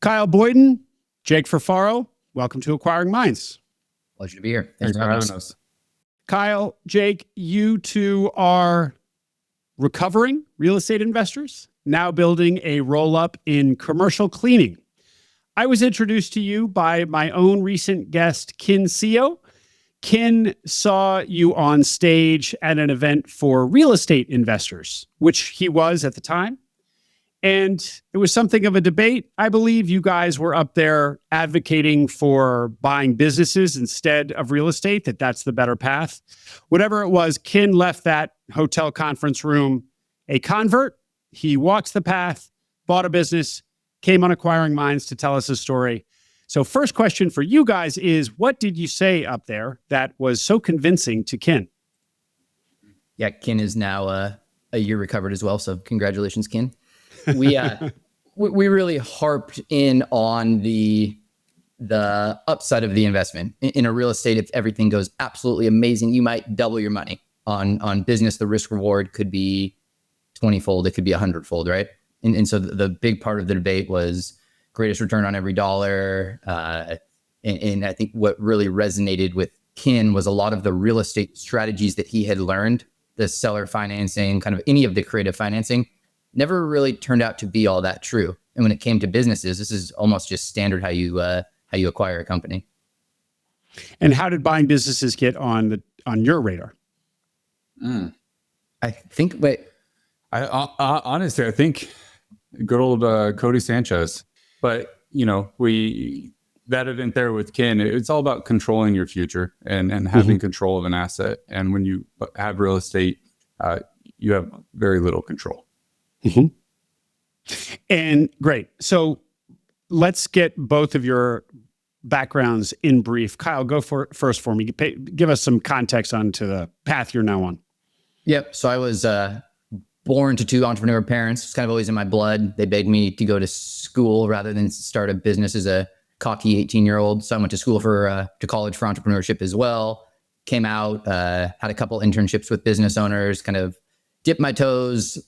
Kyle Boyden, Jake Furfaro, welcome to Acquiring Minds. Pleasure to be here. Thanks for having us. Kyle, Jake, you two are recovering real estate investors, now building a roll-up in commercial cleaning. I was introduced to you by my own recent guest, Kin Seo. Kin saw you on stage at an event for real estate investors, which he was at the time. And it was something of a debate. I believe you guys were up there advocating for buying businesses instead of real estate, that's the better path. Whatever it was, Kin left that hotel conference room a convert. He walks the path, bought a business, came on Acquiring Minds to tell us his story. So first question for you guys is, what did you say up there that was so convincing to Kin? Yeah, Kin is now a year recovered as well. So congratulations, Kin. We really harped in on the upside of the investment. In a real estate, if everything goes absolutely amazing, you might double your money. On business, the risk reward could be 20-fold. It could be 100-fold, right? And so the big part of the debate was greatest return on every dollar. And I think what really resonated with Kin was a lot of the real estate strategies that he had learned, the seller financing, kind of any of the creative financing, never really turned out to be all that true. And when it came to businesses, this is almost just standard how you acquire a company. And how did buying businesses get on your radar? I think, Honestly, I think good old Cody Sanchez. But that event there with Kin, it's all about controlling your future and having control of an asset. And when you have real estate, you have very little control. Mm-hmm. And great. So let's get both of your backgrounds in brief. Kyle, go first for me. Give us some context onto the path you're now on. Yep. So I was born to two entrepreneur parents. It's kind of always in my blood. They begged me to go to school rather than start a business as a cocky 18-year-old. So I went to school to college for entrepreneurship as well. Came out, had a couple internships with business owners, kind of dipped my toes,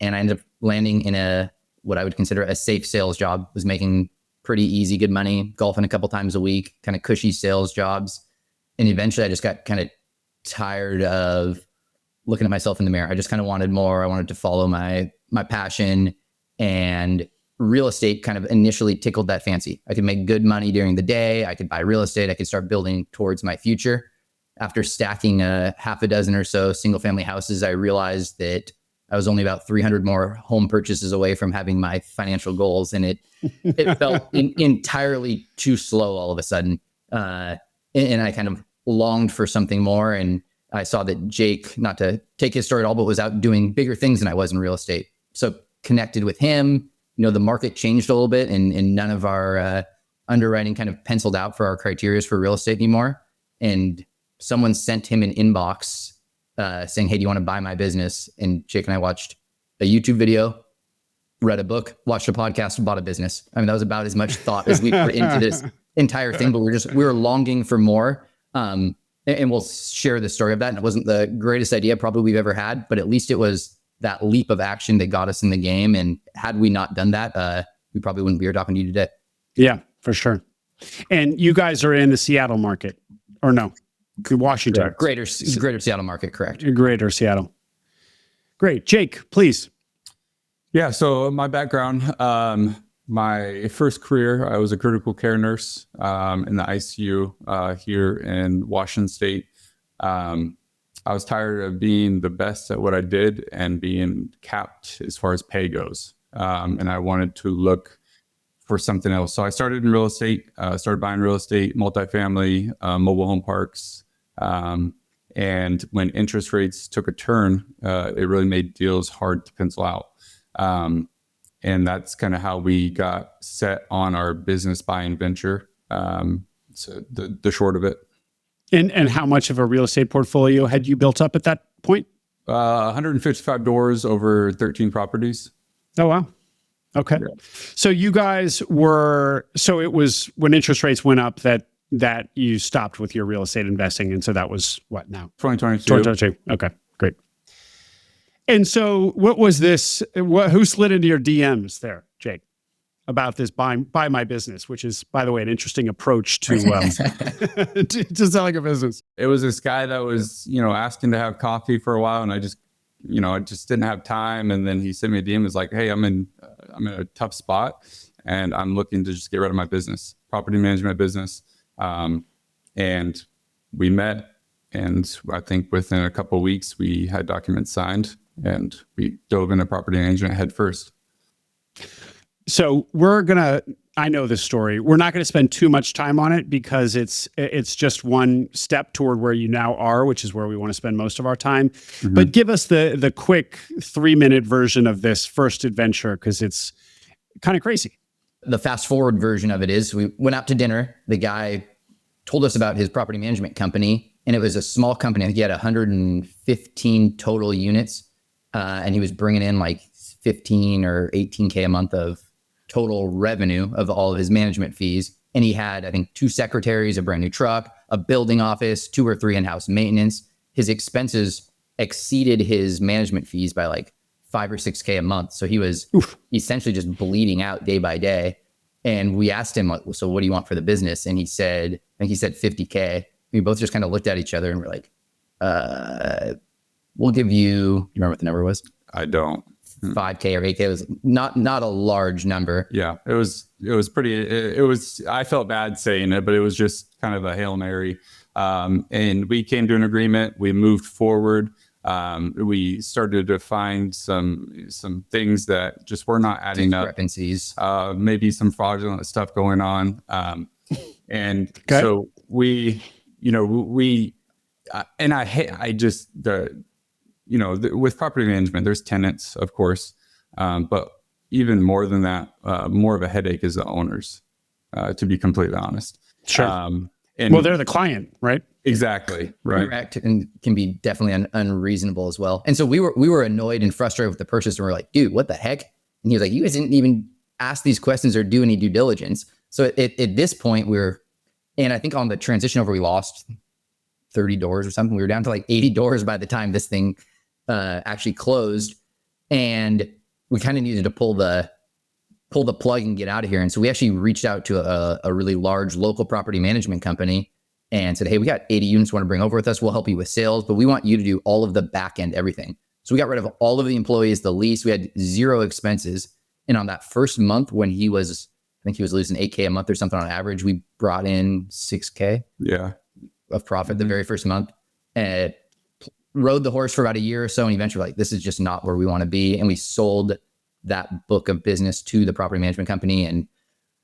and I ended up landing in what I would consider a safe sales job. Was making pretty easy, good money, golfing a couple times a week, kind of cushy sales jobs. And eventually I just got kind of tired of looking at myself in the mirror. I just kind of wanted more. I wanted to follow my passion, and real estate kind of initially tickled that fancy. I could make good money during the day. I could buy real estate. I could start building towards my future. After stacking half a dozen or so single family houses, I realized that I was only about 300 more home purchases away from having my financial goals. And it felt entirely too slow all of a sudden. And I kind of longed for something more. And I saw that Jake, not to take his story at all, but was out doing bigger things than I was in real estate. So connected with him, the market changed a little bit, and none of our underwriting kind of penciled out for our criteria for real estate anymore. And someone sent him an inbox saying, hey, do you want to buy my business? And Jake and I watched a YouTube video, read a book, watched a podcast, bought a business. I mean, that was about as much thought as we put into this entire thing, but we were longing for more. And we'll share the story of that. And it wasn't the greatest idea probably we've ever had, but at least it was that leap of action that got us in the game. And had we not done that, we probably wouldn't be here talking to you today. Yeah, for sure. And you guys are in the Seattle market, or no? Washington. Greater Seattle market, correct. Greater Seattle. Great. Jake, please. Yeah. So my background, my first career, I was a critical care nurse in the ICU here in Washington State. I was tired of being the best at what I did and being capped as far as pay goes. And I wanted to look for something else. So I started in real estate, started buying real estate, multifamily, mobile home parks. And when interest rates took a turn, it really made deals hard to pencil out. And that's kind of how we got set on our business buying venture. So the short of it. And how much of a real estate portfolio had you built up at that point? 155 doors over 13 properties. Oh, wow. Okay. Yeah. So you guys it was when interest rates went up that you stopped with your real estate investing. And so that was what now? 2022. 2022. Okay, great. And so what was this? Who slid into your DMs there, Jake? about this buy my business, which is, by the way, an interesting approach to to selling a business. It was this guy that was, asking to have coffee for a while, and I just didn't have time. And then he sent me a DM. It's like, hey, I'm in a tough spot, and I'm looking to just get rid of my business, property management business. And we met, and I think within a couple of weeks we had documents signed, and we dove into property management head first. So I know this story. We're not going to spend too much time on it because it's just one step toward where you now are, which is where we want to spend most of our time. Mm-hmm. But give us the quick 3-minute version of this first adventure, because it's kind of crazy. The fast forward version of it is we went out to dinner. The guy told us about his property management company, and it was a small company. I think he had 115 total units, and he was bringing in like 15 or 18K a month of total revenue of all of his management fees. And he had, I think, 2 secretaries, a brand new truck, a building office, 2 or 3 in-house maintenance. His expenses exceeded his management fees by like 5 or 6K a month. So he was essentially just bleeding out day by day. And we asked him, so what do you want for the business? And he said, I think he said 50K. We both just kind of looked at each other and we're like, we'll give you remember what the number was? I don't. 5K or 8K. It was not a large number. Yeah, it was pretty, I felt bad saying it, but it was just kind of a Hail Mary. And we came to an agreement. We moved forward. We started to find some things that just were not adding up. Discrepancies. Maybe some fraudulent stuff going on. And okay. So with property management, there's tenants, of course. But even more than that, more of a headache is the owners, to be completely honest. Sure. And they're the client, right? Exactly. Right. Correct. And can be definitely unreasonable as well. And so we were annoyed and frustrated with the purchase, and we're like, dude, what the heck? And he was like, you guys didn't even ask these questions or do any due diligence. So at this point and I think on the transition over, we lost 30 doors or something. We were down to like 80 doors by the time this thing actually closed, and we kind of needed to pull the plug and get out of here. And so we actually reached out to a really large local property management company and said, hey, we got 80 units we want to bring over with us. We'll help you with sales, but we want you to do all of the back end, everything. So we got rid of all of the employees, the lease. We had 0 expenses. And on that first month when I think he was losing 8K a month or something on average, we brought in 6K of profit the very first month. And rode the horse for about a year or so, and eventually like, this is just not where we want to be. And we sold that book of business to the property management company. And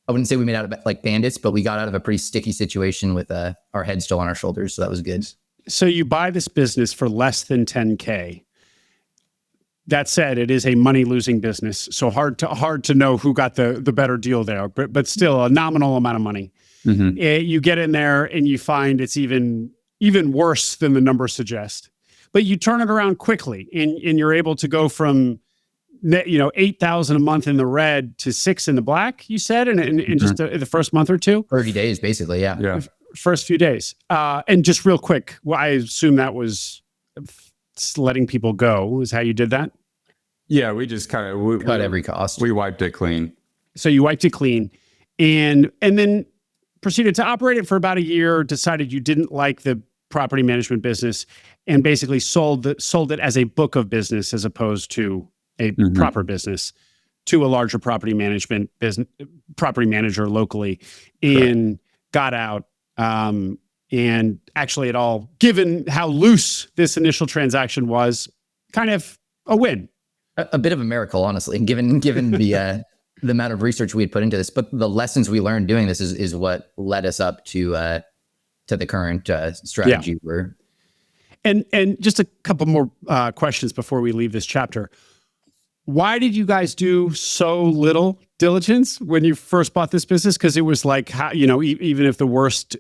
I wouldn't say we made out of like bandits, but we got out of a pretty sticky situation with our head still on our shoulders. So that was good. So you buy this business for less than 10K. That said, it is a money-losing business. So hard to know who got the better deal there, but still a nominal amount of money. Mm-hmm. You get in there and you find it's even worse than the numbers suggest. But you turn it around quickly, and you're able to go from $8,000 a month in the red to $6,000 in the black. You said in just the first month or two, 30 days, basically. Yeah. First few days. And just real quick, well, I assume that was letting people go is how you did that. Yeah, we just kind of cut every cost. We wiped it clean. So you wiped it clean, and then proceeded to operate it for about a year. Decided you didn't like the property management business, and basically sold it as a book of business as opposed to a proper business to a larger property manager locally, and got out. And actually, given how loose this initial transaction was, kind of a win. A bit of a miracle, honestly, given the amount of research we had put into this. But the lessons we learned doing this is what led us up to the current strategy. Yeah. And just a couple more questions before we leave this chapter. Why did you guys do so little diligence when you first bought this business? Because it was like, even if the worst,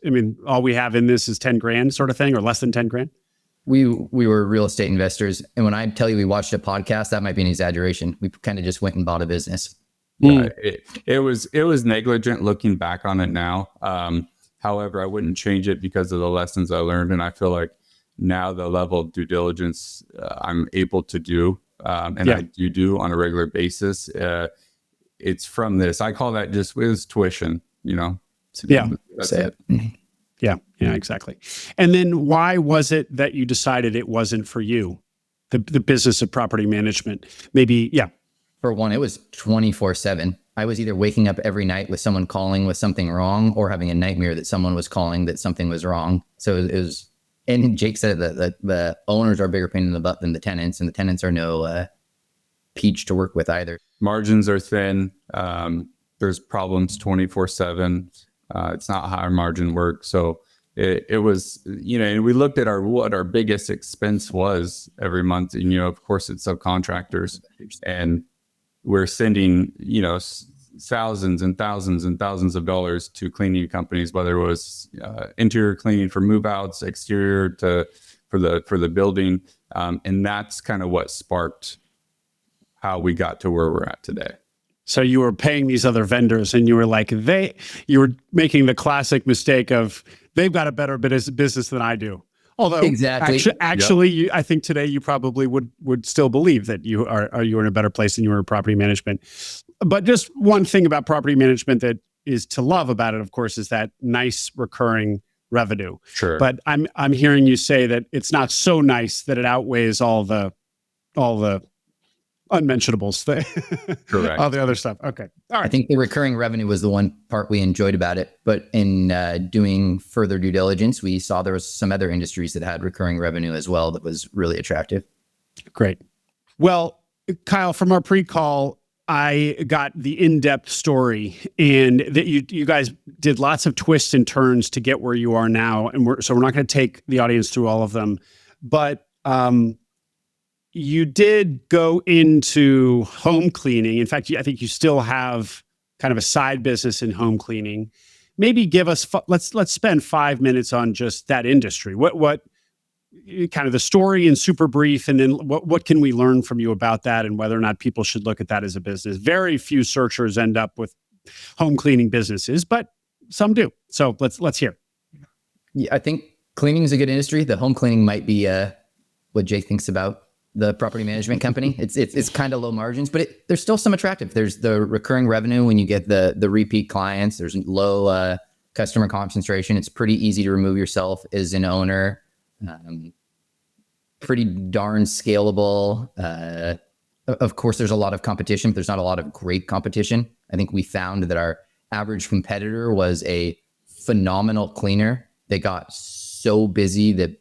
all we have in this is 10 grand sort of thing, or less than 10 grand. We were real estate investors. And when I tell you we watched a podcast, that might be an exaggeration. We kind of just went and bought a business. It was negligent looking back on it now. However, I wouldn't change it because of the lessons I learned. And I feel like now the level of due diligence I'm able to do, I do on a regular basis. it's from this. I call that just, it was tuition, you know? Yeah. That's Say it. Yeah, exactly. And then why was it that you decided it wasn't for you, the business of property management? Maybe, yeah. For one, it was 24/7. I was either waking up every night with someone calling with something wrong, or having a nightmare that someone was calling that something was wrong. So it was, and Jake said that the owners are a bigger pain in the butt than the tenants, and the tenants are no peach to work with either. Margins are thin. There's problems 24/7. It's not high margin work. So it was, you know, and we looked at what our biggest expense was every month. And, you know, of course it's subcontractors, and we're sending, you know, thousands and thousands and thousands of dollars to cleaning companies, whether it was interior cleaning for move outs, exterior for the building. And that's kind of what sparked how we got to where we're at today. So you were paying these other vendors, and you were like, you were making the classic mistake of, they've got a better business than I do. Although Exactly. actually, I think today you probably would still believe that you are in a better place than you were in property management. But just one thing about property management that is to love about it, of course, is that nice recurring revenue. Sure. But I'm hearing you say that it's not so nice that it outweighs all the unmentionables, Correct. all the other stuff. Okay. All right. I think the recurring revenue was the one part we enjoyed about it. But in doing further due diligence, we saw there was some other industries that had recurring revenue as well that was really attractive. Great. Well, Kyle, from our pre-call, I got the in-depth story, and that you guys did lots of twists and turns to get where you are now. And we're not going to take the audience through all of them, but you did go into home cleaning. In fact, I think you still have kind of a side business in home cleaning. Maybe give us, let's spend 5 minutes on just that industry. What kind of the story in super brief, and then what can we learn from you about that, and whether or not people should look at that as a business. Very few searchers end up with home cleaning businesses, but some do. So let's hear. Yeah, I think cleaning is a good industry. The home cleaning might be what Jake thinks about the property management company. It's kind of low margins, but there's still some attractive. There's the recurring revenue when you get the repeat clients. There's low customer concentration. It's pretty easy to remove yourself as an owner. Pretty darn scalable. Of course, there's a lot of competition, but there's not a lot of great competition. I think we found that our average competitor was a phenomenal cleaner. They got so busy that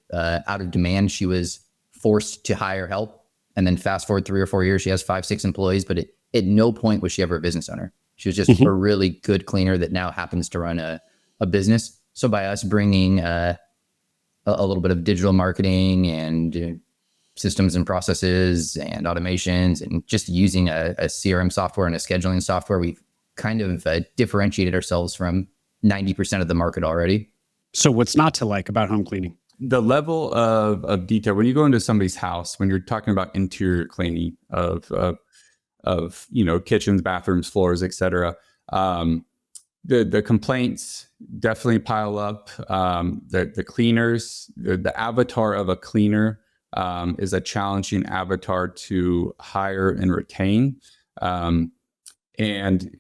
out of demand, she was forced to hire help. And then fast forward 3 or 4 years, she has 5, 6 employees, but at no point was she ever a business owner. She was just a really good cleaner that now happens to run a business. So by us bringing a little bit of digital marketing and systems and processes and automations, and just using a CRM software and a scheduling software, we've kind of differentiated ourselves from 90% of the market already. So what's not to like about home cleaning? The level of detail when you go into somebody's house, when you're talking about interior cleaning of you know, kitchens, bathrooms, floors, etc. The complaints definitely pile up. The cleaners, the avatar of a cleaner is a challenging avatar to hire and retain. And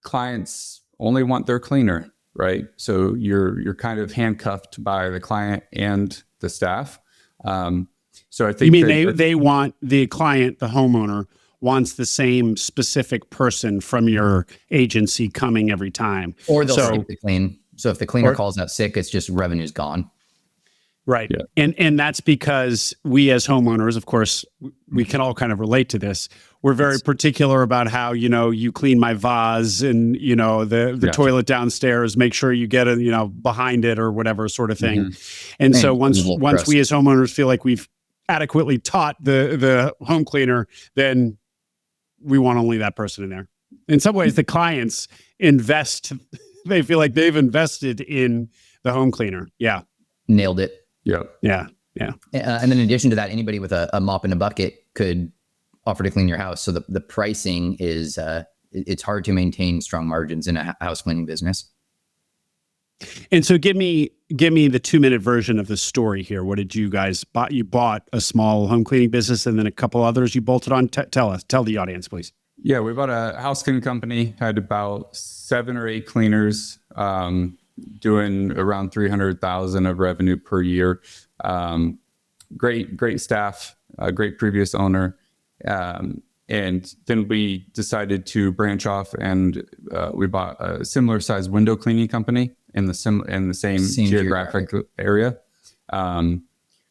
clients only want their cleaner, right? So you're kind of handcuffed by the client and the staff. So I think you mean they want the client, the homeowner, wants the same specific person from your agency coming every time. Or they'll skip the clean. So if the cleaner calls out sick, it's just revenue's gone. Right. Yeah. And that's because we as homeowners, of course, we can all kind of relate to this. We're very particular about how, you know, you clean my vase and, you know, the toilet downstairs, make sure you get it, you know, behind it or whatever sort of thing. Mm-hmm. And so once we as homeowners feel like we've adequately taught the home cleaner, then we want only that person in there. In some ways, the clients invest, they feel like they've invested in the home cleaner. Yeah. Nailed it. Yeah. Yeah. Yeah. And then in addition to that, anybody with a mop and a bucket could offer to clean your house. So the pricing is, it's hard to maintain strong margins in a house cleaning business. And so give me the 2-minute version of the story here. What did you guys buy? You bought a small home cleaning business and then a couple others you bolted on. Tell the audience, please. Yeah, we bought a house cleaning company, had about 7 or 8 cleaners, doing around 300,000 of revenue per year. Great staff, a great previous owner. And then we decided to branch off, and we bought a similar sized window cleaning company in the same geographic area.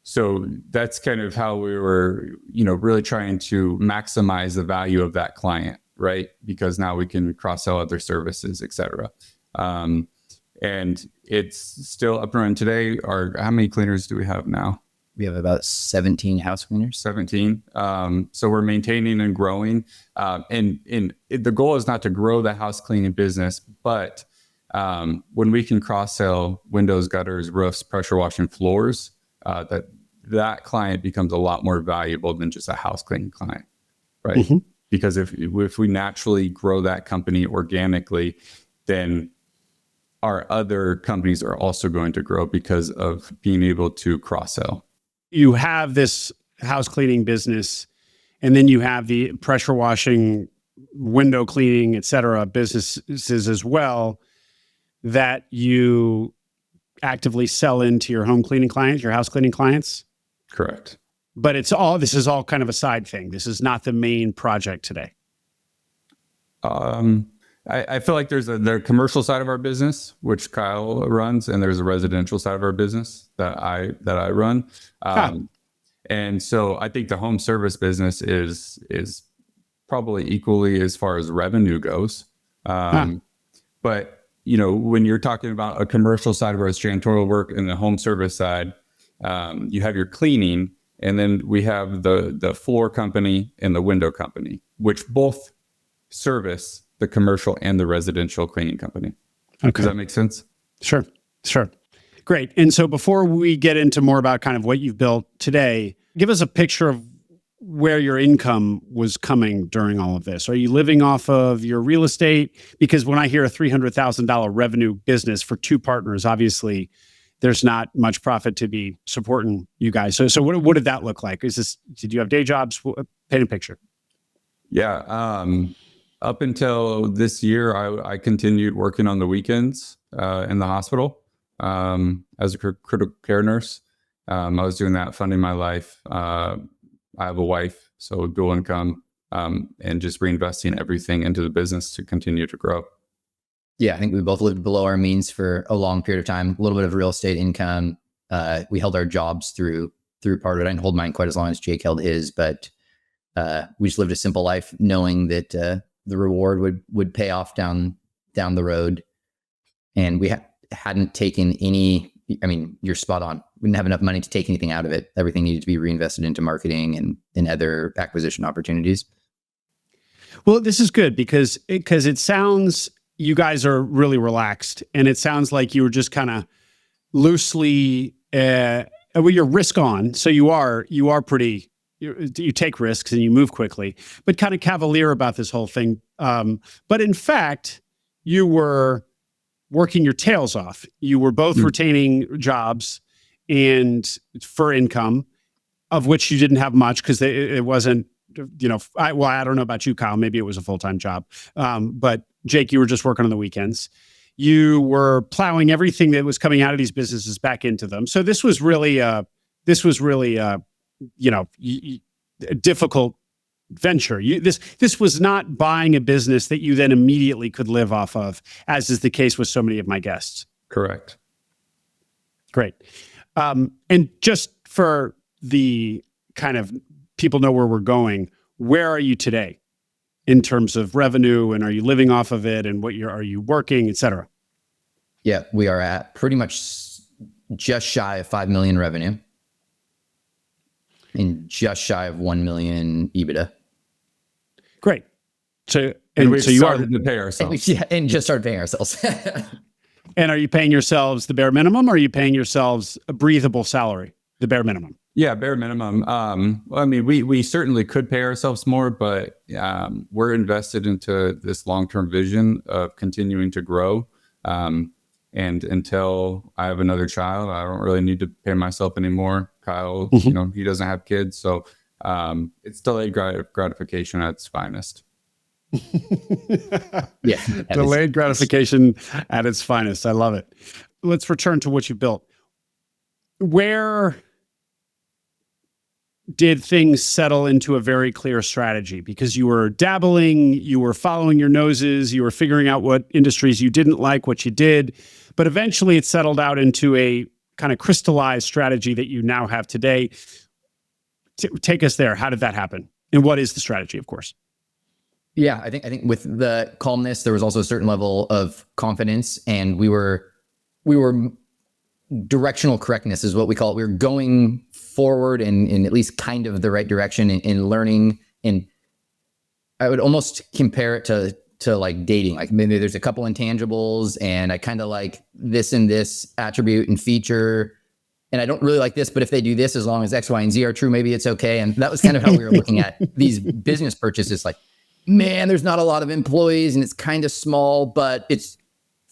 So that's kind of how we were, really trying to maximize the value of that client, right? Because now we can cross sell other services, et cetera. And it's still up and running today. How many cleaners do we have now? We have about 17 house cleaners. 17. So we're maintaining and growing. And the goal is not to grow the house cleaning business, but when we can cross sell windows, gutters, roofs, pressure washing floors, that client becomes a lot more valuable than just a house cleaning client, right? Mm-hmm. Because if we naturally grow that company organically, then our other companies are also going to grow because of being able to cross sell. You have this house cleaning business, and then you have the pressure washing, window cleaning, et cetera, businesses as well that you actively sell into your home cleaning clients, your house cleaning clients. Correct. But this is all kind of a side thing. This is not the main project today. I feel like there's the commercial side of our business, which Kyle runs, and there's a residential side of our business that I run. And so I think the home service business is probably equally as far as revenue goes. But when you're talking about a commercial side of our janitorial work and the home service side, you have your cleaning, and then we have the floor company and the window company, which both service the commercial and the residential cleaning company. Okay. Does that make sense? Sure. Great. And so before we get into more about kind of what you've built today, give us a picture of where your income was coming during all of this. Are you living off of your real estate? Because when I hear a $300,000 revenue business for 2 partners, obviously there's not much profit to be supporting you guys. So what did that look like? Did you have day jobs? Paint a picture. Yeah. Up until this year, I continued working on the weekends in the hospital as a critical care nurse. I was doing that, funding my life. I have a wife, so dual income, and just reinvesting everything into the business to continue to grow. Yeah, I think we both lived below our means for a long period of time. A little bit of real estate income. We held our jobs through part of it. I didn't hold mine quite as long as Jake held his, but we just lived a simple life, knowing that the reward would pay off down the road. And we hadn't taken any. I mean, you're spot on. We didn't have enough money to take anything out of it. Everything needed to be reinvested into marketing and other acquisition opportunities. Well, this is good because it sounds you guys are really relaxed, and it sounds like you were just kind of loosely, you're risk on. So you are pretty, you take risks and you move quickly, but kind of cavalier about this whole thing. But in fact, you were working your tails off. You were both retaining jobs and for income, of which you didn't have much because it wasn't, I don't know about you, Kyle. Maybe it was a full-time job. But Jake, you were just working on the weekends. You were plowing everything that was coming out of these businesses back into them. So this was really a difficult venture. This was not buying a business that you then immediately could live off of, as is the case with so many of my guests. Correct. Great. And just for the kind of people know where we're going, where are you today in terms of revenue, and are you living off of it, and are you working, et cetera? Yeah, we are at pretty much just shy of 5 million revenue and just shy of 1 million EBITDA. Great. So we so you started to pay ourselves. And just started paying ourselves. And are you paying yourselves the bare minimum, or are you paying yourselves a breathable salary, the bare minimum? Yeah, bare minimum. I mean, we certainly could pay ourselves more, but we're invested into this long-term vision of continuing to grow. And until I have another child, I don't really need to pay myself anymore. Kyle, he doesn't have kids, so it's delayed gratification at its finest. Yeah. Delayed gratification at its finest. I love it. Let's return to what you built. Where did things settle into a very clear strategy? Because you were dabbling, you were following your noses, you were figuring out what industries you didn't like, what you did, but eventually it settled out into a kind of crystallized strategy that you now have today. Take us there. How did that happen? And what is the strategy, of course? Yeah, I think with the calmness, there was also a certain level of confidence, and we were directional correctness is what we call it. We were going forward in at least kind of the right direction in learning. And I would almost compare it to like dating. Like maybe there's a couple intangibles, and I kind of like this and this attribute and feature, and I don't really like this, but if they do this, as long as X, Y, and Z are true, maybe it's okay. And that was kind of how we were looking at these business purchases. Like, man, there's not a lot of employees and it's kind of small, but it's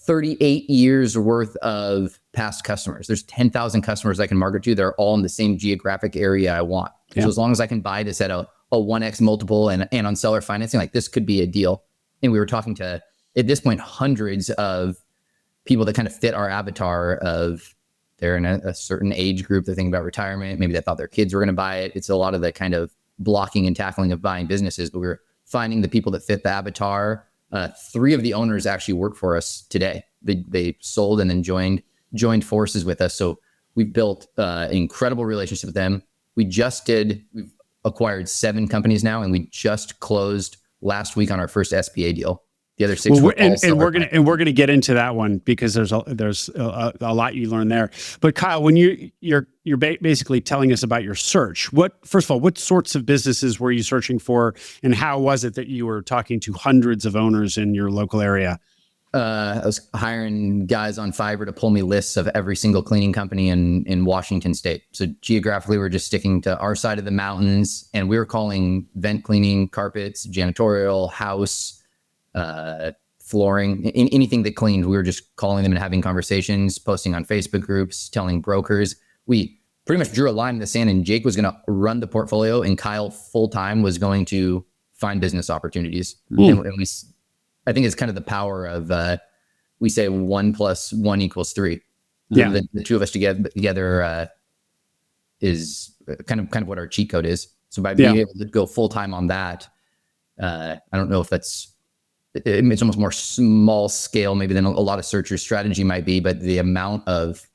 38 years worth of past customers. There's 10,000 customers I can market to. They're all in the same geographic area I want. Yeah. So as long as I can buy this at a 1x multiple and on seller financing, like this could be a deal. And we were talking to, at this point, hundreds of people that kind of fit our avatar of they're in a certain age group. They're thinking about retirement. Maybe they thought their kids were going to buy it. It's a lot of the kind of blocking and tackling of buying businesses, but we were finding the people that fit the avatar. 3 of the owners actually work for us today. They sold and then joined forces with us. So we've built an incredible relationship with them. We've acquired 7 companies now, and we just closed last week on our first SPA deal. The other 6 were we're gonna get into that one because there's a lot you learn there. But Kyle, when you're basically telling us about your search, first of all, what sorts of businesses were you searching for, and how was it that you were talking to hundreds of owners in your local area? I was hiring guys on Fiverr to pull me lists of every single cleaning company in Washington State. So geographically, we're just sticking to our side of the mountains, and we were calling vent cleaning, carpets, janitorial, house, flooring, anything that cleaned. We were just calling them and having conversations, posting on Facebook groups, telling brokers. We pretty much drew a line in the sand, and Jake was going to run the portfolio, and Kyle full-time was going to find business opportunities. And I think it's kind of the power of, we say 1 + 1 = 3. Yeah. The 2 of us together is kind of what our cheat code is. So by being able to go full-time on that, I don't know if it's almost more small scale maybe than a lot of searchers' strategy might be, but the amount of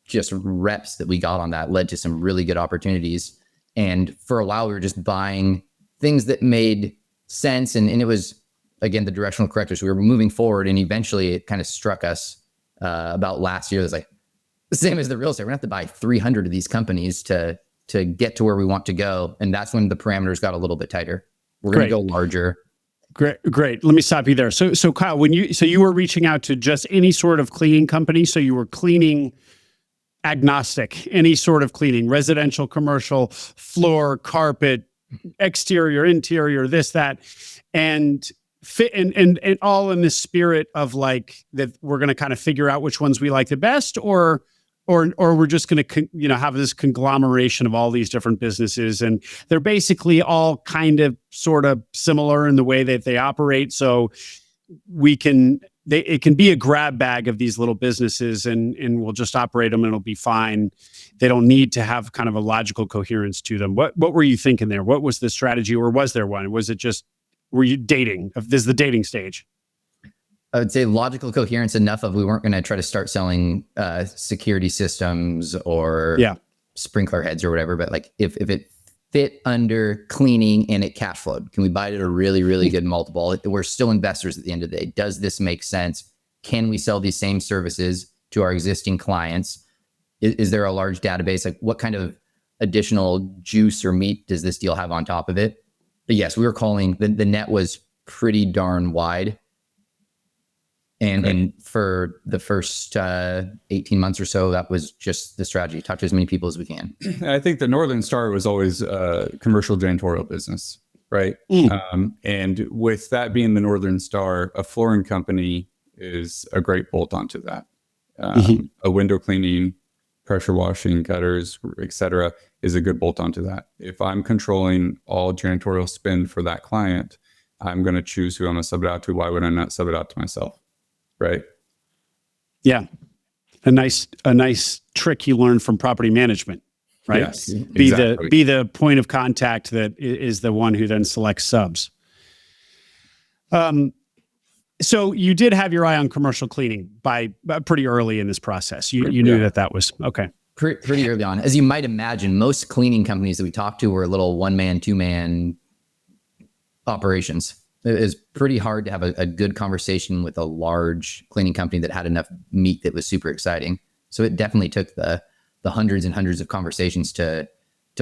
just reps that we got on that led to some really good opportunities. And for a while, we were just buying things that made sense. And it was, again, the directional correctors. We were moving forward, and eventually it kind of struck us about last year. It was like the same as the real estate. We're going to have to buy 300 of these companies to get to where we want to go. And that's when the parameters got a little bit tighter. We're going to go larger. Great. Let me stop you there. So Kyle, you were reaching out to just any sort of cleaning company. So you were cleaning agnostic, any sort of cleaning, residential, commercial, floor, carpet, exterior, interior, this, that, and fit and all in the spirit of like that we're going to kind of figure out which ones we like the best, or we're just going to have this conglomeration of all these different businesses, and they're basically all kind of sort of similar in the way that they operate. So it can be a grab bag of these little businesses, and we'll just operate them and it'll be fine. They don't need to have kind of a logical coherence to them. What were you thinking there? What was the strategy, or was there one? Was it just, were you dating? This is the dating stage. I would say logical coherence enough of we weren't going to try to start selling security systems or sprinkler heads or whatever. But like if it fit under cleaning and it cash flowed, can we buy it at a really, really good multiple? We're still investors at the end of the day. Does this make sense? Can we sell these same services to our existing clients? Is there a large database? Like what kind of additional juice or meat does this deal have on top of it? But yes, we were calling, the net was pretty darn wide. And for the first 18 months or so, that was just the strategy. Talk to as many people as we can. I think the Northern Star was always a commercial janitorial business, right? And with that being the Northern Star, a flooring company is a great bolt onto that. A window cleaning, pressure washing, gutters, etc., is a good bolt onto that. If I'm controlling all janitorial spend for that client, I'm going to choose who I'm going to sub it out to. Why would I not sub it out to myself? Right. Yeah. A nice trick you learned from property management, right? Yes, Be exactly. the point of contact that is the one who then selects subs. So you did have your eye on commercial cleaning by pretty early in this process. You knew that was okay. Pretty early on. As you might imagine, most cleaning companies that we talked to were little 1-man, 2-man operations. It is pretty hard to have a good conversation with a large cleaning company that had enough meat that was super exciting. So it definitely took the hundreds and hundreds of conversations to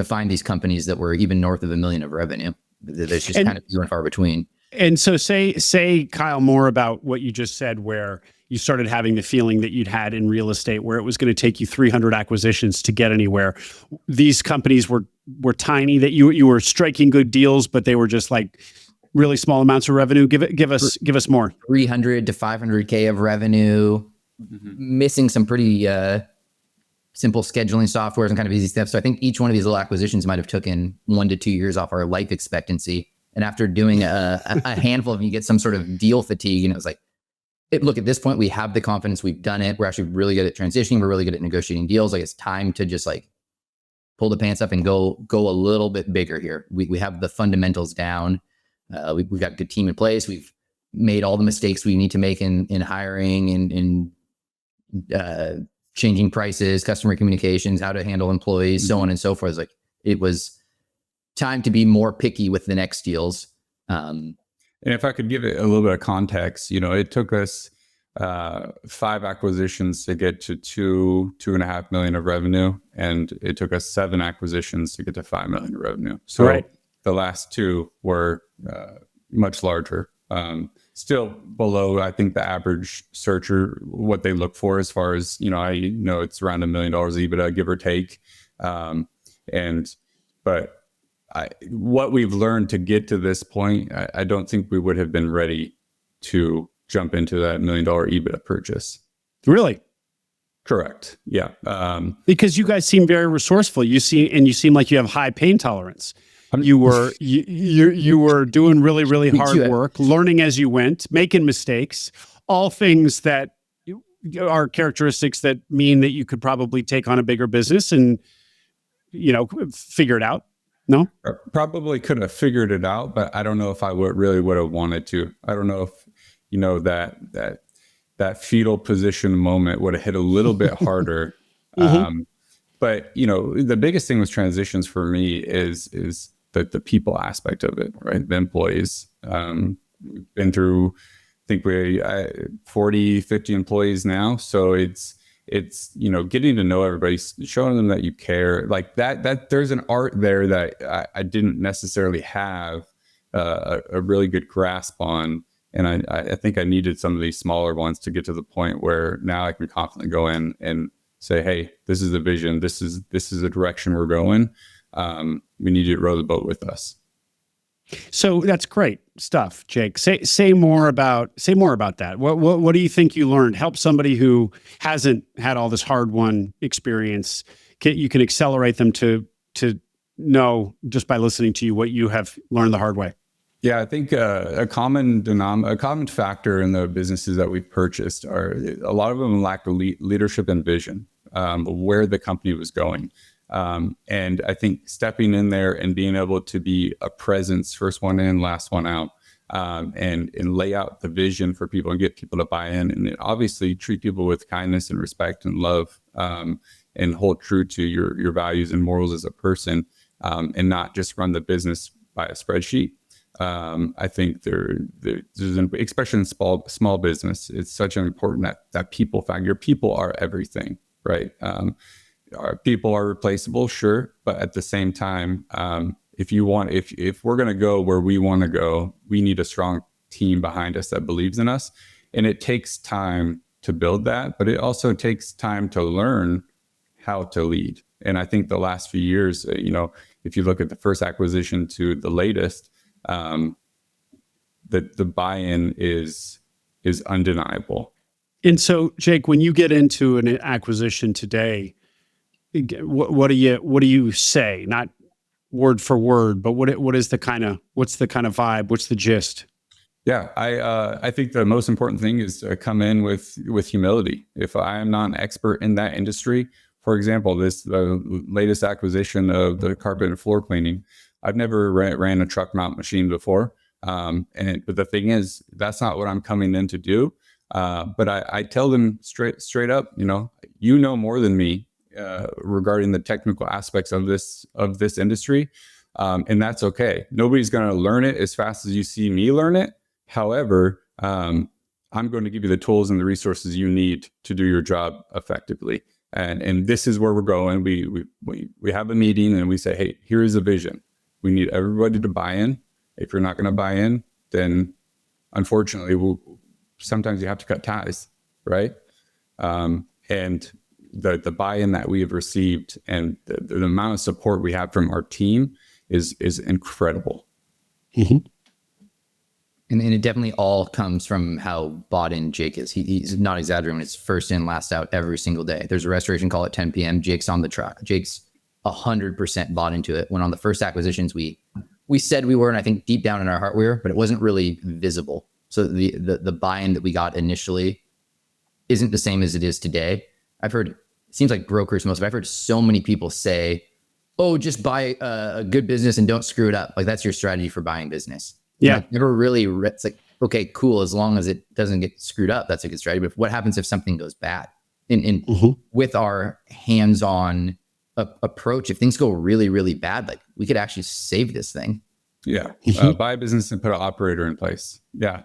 find these companies that were even north of $1 million of revenue. There's just kind of few and far between. And so say, Kyle, more about what you just said, where you started having the feeling that you'd had in real estate, where it was going to take you 300 acquisitions to get anywhere. These companies were tiny, that you were striking good deals, but they were just like really small amounts of revenue. Give us more. 300 to 500K of revenue, missing some pretty simple scheduling softwares and kind of easy steps. So I think each one of these little acquisitions might have taken 1 to 2 years off our life expectancy. And after doing a handful of them, you get some sort of deal fatigue. And it was like, look, at this point, we have the confidence. We've done it. We're actually really good at transitioning. We're really good at negotiating deals. Like, it's time to just like pull the pants up and go a little bit bigger here. We have the fundamentals down. We've got a good team in place. We've made all the mistakes we need to make in hiring and changing prices, customer communications, how to handle employees, so on and so forth. It's like, it was time to be more picky with the next deals. And if I could give it a little bit of context, it took us 5 acquisitions to get to 2.5 million of revenue, and it took us 7 acquisitions to get to 5 million of revenue. So the last 2 were much larger, still below, I think, the average searcher, what they look for as far as, I know it's around $1 million EBITDA, give or take. But what we've learned to get to this point, I don't think we would have been ready to jump into that $1 million EBITDA purchase. Really? Correct. Yeah. Because you guys seem very resourceful. You seem like you have high pain tolerance. You were doing really, really hard work, learning as you went, making mistakes, all things that are characteristics that mean that you could probably take on a bigger business and, figure it out. No? Probably could have figured it out, but I don't know if I really would have wanted to. I don't know if, that fetal position moment would have hit a little bit harder. But, the biggest thing with transitions for me is the people aspect of it, right? The employees. We've been through, I think 40, 50 employees now. So it's getting to know everybody, showing them that you care, like that there's an art there that I didn't necessarily have a really good grasp on. And I think I needed some of these smaller ones to get to the point where now I can confidently go in and say, hey, this is the vision. This is the direction we're going. We need you to row the boat with us. So that's great stuff, Jake. Say more about that. What do you think you learned? Help somebody who hasn't had all this hard won experience. You can accelerate them to know, just by listening to you, what you have learned the hard way. Yeah, I think a common factor in the businesses that we've purchased are a lot of them lack leadership and vision, where the company was going. And I think stepping in there and being able to be a presence, first one in, last one out, and lay out the vision for people and get people to buy in, and obviously treat people with kindness and respect and love, and hold true to your values and morals as a person, and not just run the business by a spreadsheet. I think there's especially in small business, it's such an important that people factor. Your people are everything, right? Our people are replaceable, sure, but at the same time, if we're going to go where we want to go, we need a strong team behind us that believes in us. And it takes time to build that, but it also takes time to learn how to lead. And I think the last few years, if you look at the first acquisition to the latest, the buy-in is undeniable. And so, Jake, when you get into an acquisition today, what do you say? Not word for word, but what's the kind of vibe? What's the gist? Yeah, I think the most important thing is to come in with humility. If I am not an expert in that industry, for example, the latest acquisition of the carpet and floor cleaning, I've never ran a truck mount machine before. But the thing is, that's not what I'm coming in to do. But I tell them straight up, you know more than me regarding the technical aspects of this industry, and that's okay. Nobody's going to learn it as fast as you see me learn it. However, I'm going to give you the tools and the resources you need to do your job effectively. And this is where we're going. We have a meeting and we say, hey, here is a vision. We need everybody to buy in. If you're not going to buy in, then unfortunately, sometimes you have to cut ties, right? And the buy-in that we have received and the amount of support we have from our team is incredible. Mm-hmm. And it definitely all comes from how bought in Jake is. He's not exaggerating. It's first in, last out every single day. There's a restoration call at 10 p.m. Jake's on the track. Jake's 100% bought into it. When on the first acquisitions, we said we were, and I think deep down in our heart we were, but it wasn't really visible. So the buy-in that we got initially isn't the same as it is today. I've heard, it seems like brokers most of it, I've heard so many people say, oh, just buy a good business and don't screw it up. Like that's your strategy for buying business. Yeah. I've never really, it's like, okay, cool. As long as it doesn't get screwed up, that's a good strategy. But what happens if something goes bad? And with our hands-on approach, if things go really, really bad, like we could actually save this thing. Yeah. Buy a business and put an operator in place. Yeah.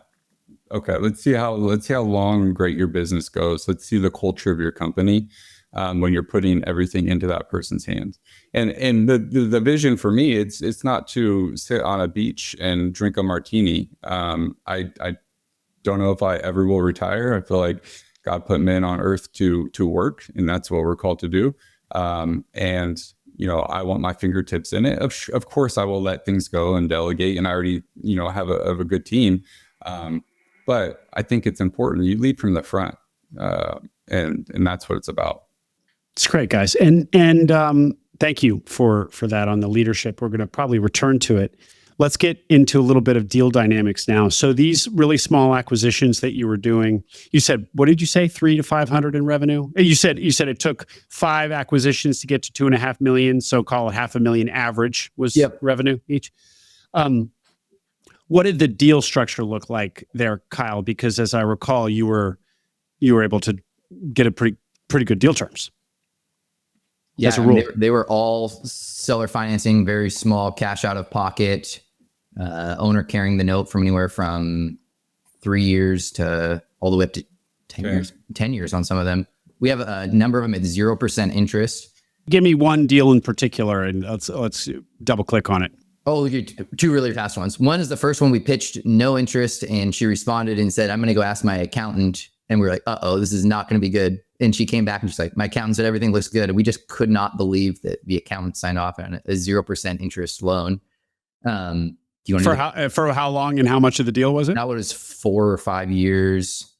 Okay. Let's see how long and great your business goes. Let's see the culture of your company when you're putting everything into that person's hands. And the vision for me, it's not to sit on a beach and drink a martini. I don't know if I ever will retire. I feel like God put men on earth to work, and that's what we're called to do. And I want my fingertips in it. Of course, I will let things go and delegate, and I already have a good team. But I think it's important you lead from the front, and that's what it's about. It's great, guys. And thank you for that on the leadership. We're going to probably return to it. Let's get into a little bit of deal dynamics now. So these really small acquisitions that you were doing, you said, what did you say? 300 to 500 in revenue? You said it took 5 acquisitions to get to 2.5 million. So call it $500,000 average was revenue each. What did the deal structure look like there, Kyle? Because as I recall, you were able to get a pretty good deal terms. Yeah, I mean, they were all seller financing, very small, cash out of pocket, owner carrying the note from anywhere from 3 years to all the way up to 10 years. 10 years on some of them. We have a number of them at 0% interest. Give me one deal in particular, and let's double click on it. Oh, two really fast ones. One is the first one we pitched, no interest, and she responded and said, "I'm going to go ask my accountant." And we were like, "Uh-oh, this is not going to be good." And she came back and she's like, "My accountant said everything looks good." And we just could not believe that the accountant signed off on a 0% interest loan. Do you want for how long and how much of the deal was it? That was 4 or 5 years.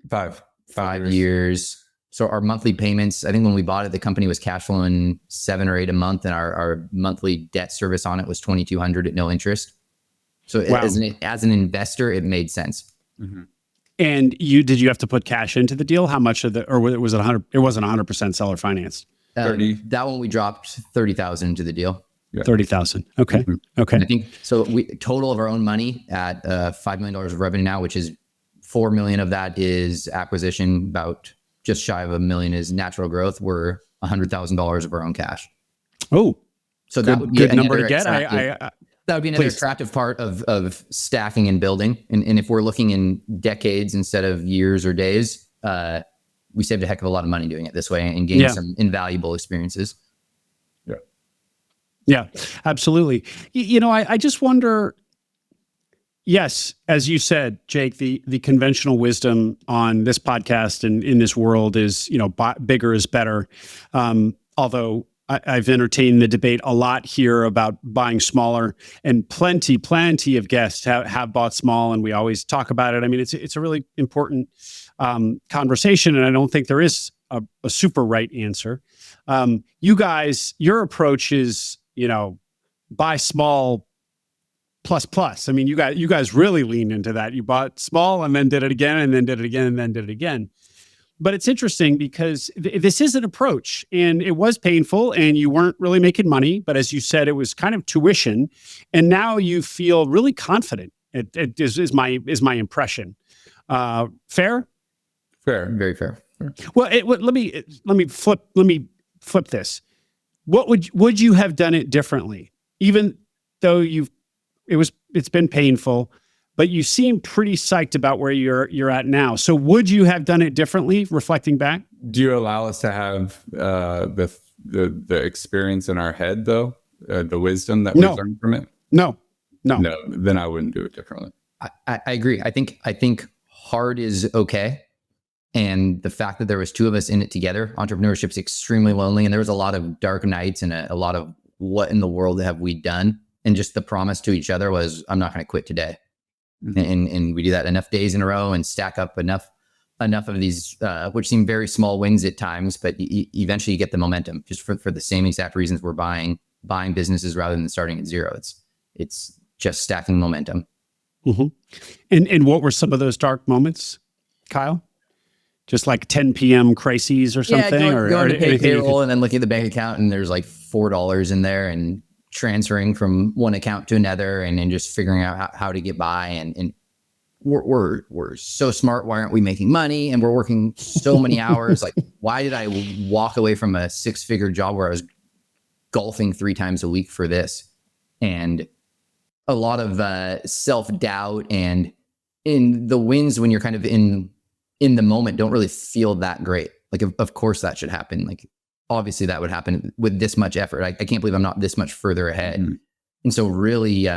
5 years. So our monthly payments, I think when we bought it, the company was cash flowing 7 or 8 a month, and our monthly debt service on it was $2,200 at no interest. So wow. as an investor, it made sense. Mm-hmm. And did you have to put cash into the deal? How much of or was it 100? It wasn't 100% seller financed. 30. That one we dropped 30,000 into the deal. Yeah. 30,000. Okay. Mm-hmm. Okay. And I think so. We total of our own money at $5 million of revenue now, which is $4 million of that is acquisition. About just shy of $1 million is natural growth. We're $100,000 of our own cash. Oh, so good, that would be good number to get. That would be another attractive part of stacking and building. And if we're looking in decades instead of years or days, we saved a heck of a lot of money doing it this way and gained some invaluable experiences. Yeah. Yeah, absolutely. I just wonder, yes, as you said, Jake, the conventional wisdom on this podcast and in this world is, bigger is better. Although I've entertained the debate a lot here about buying smaller, and plenty of guests have bought small, and we always talk about it. I mean, it's a really important conversation, and I don't think there is a super right answer. You guys, your approach is, buy small plus plus. I mean, you guys really leaned into that. You bought small and then did it again and then did it again and then did it again. But it's interesting because this is an approach, and it was painful and you weren't really making money. But as you said, it was kind of tuition. And now you feel really confident. It is my impression. Fair? Fair. Very fair. Well, let me flip this. What would you have done it differently? Even though it's been painful, but you seem pretty psyched about where you're at now. So would you have done it differently, reflecting back? Do you allow us to have the experience in our head, though, the wisdom that we learned from it? No. Then I wouldn't do it differently. I agree. I think hard is okay. And the fact that there was two of us in it together, entrepreneurship's extremely lonely. And there was a lot of dark nights and a lot of what in the world have we done? And just the promise to each other was, I'm not going to quit today. Mm-hmm. And we do that enough days in a row and stack up enough of these, which seem very small wins at times, but eventually you get the momentum just for the same exact reasons we're buying businesses rather than starting at zero. It's just stacking momentum. Mm-hmm. And what were some of those dark moments, Kyle? Just like 10 p.m. crises or something? Yeah, or going to pay payroll and then looking at the bank account and there's like $4 in there and transferring from one account to another and then just figuring out how to get by. And we're so smart. Why aren't we making money? And we're working so many hours. Like, why did I walk away from a 6-figure job where I was golfing 3 times a week for this? And a lot of self-doubt, and in the wins when you're kind of in the moment don't really feel that great. Like, of course that should happen. Like, obviously that would happen with this much effort. I can't believe I'm not this much further ahead. Mm-hmm. And so really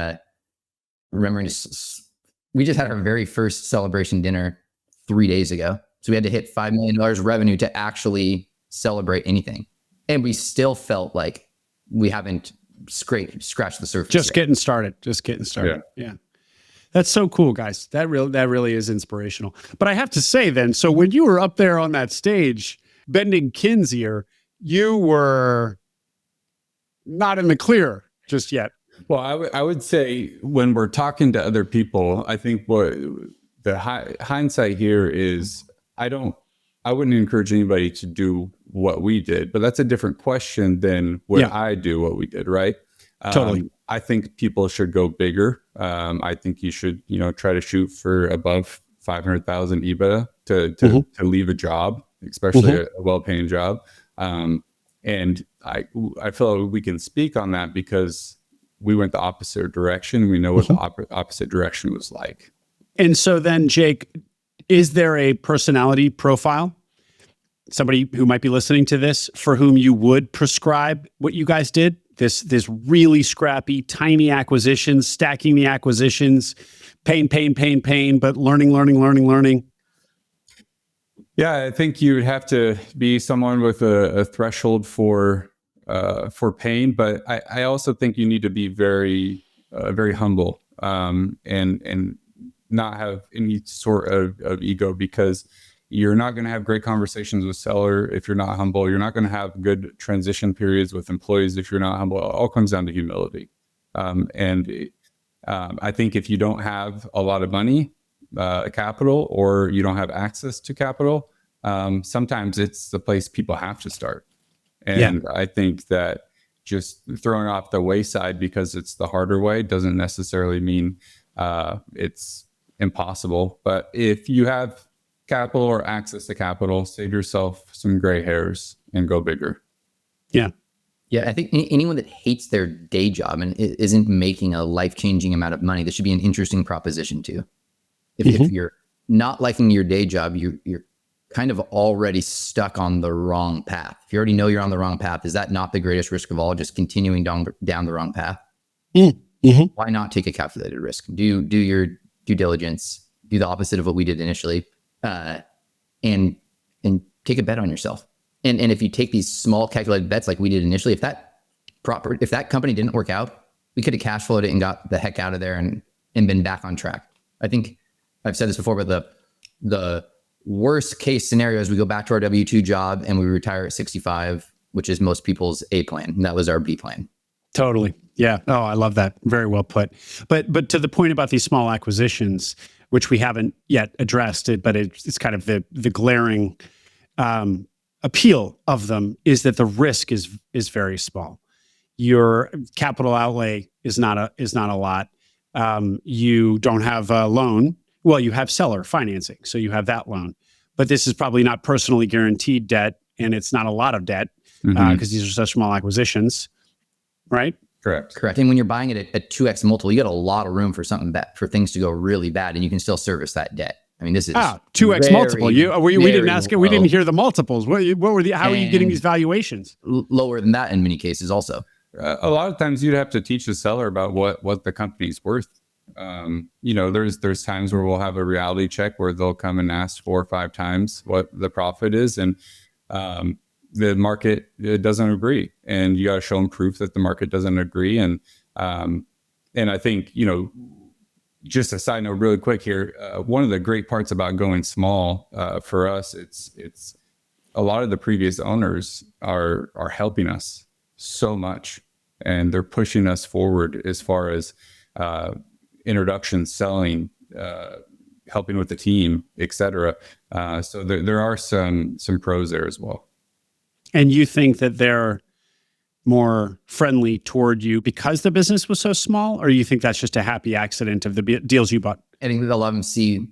remembering, we just had our very first celebration dinner 3 days ago. So we had to hit $5 million revenue to actually celebrate anything. And we still felt like we haven't scratched the surface. Just getting started. Yeah. That's so cool, guys. That really is inspirational. But I have to say then, so when you were up there on that stage, bending Kin's ear, you were not in the clear just yet. Well, I would say when we're talking to other people, I think what the hindsight here is, I wouldn't encourage anybody to do what we did, but that's a different question than would I do what we did, right? Totally. I think people should go bigger. I think you should, try to shoot for above 500,000 EBITDA to leave a job, especially a well-paying job. And I feel like we can speak on that because we went the opposite direction. We know what the opposite direction was like. And so then, Jake, is there a personality profile, somebody who might be listening to this, for whom you would prescribe what you guys did? This really scrappy, tiny acquisitions, stacking the acquisitions, pain, but learning. Yeah, I think you would have to be someone with a threshold for pain, but I also think you need to be very humble and not have any sort of ego, because you're not going to have great conversations with seller if you're not humble. You're not going to have good transition periods with employees if you're not humble. It all comes down to humility. I think if you don't have a lot of money, capital, or you don't have access to capital, sometimes it's the place people have to start. And I think that just throwing off the wayside because it's the harder way doesn't necessarily mean it's impossible. But if you have capital or access to capital, save yourself some gray hairs and go bigger. Yeah, I think anyone that hates their day job and isn't making a life-changing amount of money, this should be an interesting proposition too. If you're not liking your day job, you're kind of already stuck on the wrong path. If you already know you're on the wrong path, is that not the greatest risk of all, just continuing down the wrong path? Mm-hmm. Why not take a calculated risk? Do your due diligence, do the opposite of what we did initially, and take a bet on yourself. And if you take these small calculated bets like we did initially, if that company didn't work out, we could have cash flowed it and got the heck out of there and been back on track. I think I've said this before, but the worst case scenario is we go back to our W-2 job and we retire at 65, which is most people's A plan. And that was our B plan. Totally. Yeah. Oh, I love that. Very well put. But to the point about these small acquisitions, which we haven't yet addressed it, but it's kind of the glaring appeal of them is that the risk is very small. Your capital outlay is not a lot. You don't have a loan. Well, you have seller financing, so you have that loan. But this is probably not personally guaranteed debt, and it's not a lot of debt because these are such small acquisitions, right? Correct. And when you're buying it at 2x multiple, you got a lot of room for for things to go really bad, and you can still service that debt. I mean, this is 2x multiple. We didn't ask it. We didn't hear the multiples. What were how are you getting these valuations? Lower than that in many cases, also. A lot of times you'd have to teach the seller about what the company's worth. There's times where we'll have a reality check where they'll come and ask 4 or 5 times what the profit is, and the market doesn't agree, and you got to show them proof that the market doesn't agree. And I think, just a side note really quick here, one of the great parts about going small for us, it's a lot of the previous owners are helping us so much, and they're pushing us forward as far as introduction, selling, helping with the team, etc. So there are some pros there as well. And you think that they're more friendly toward you because the business was so small, or you think that's just a happy accident of the deals you bought? I think they'll let them see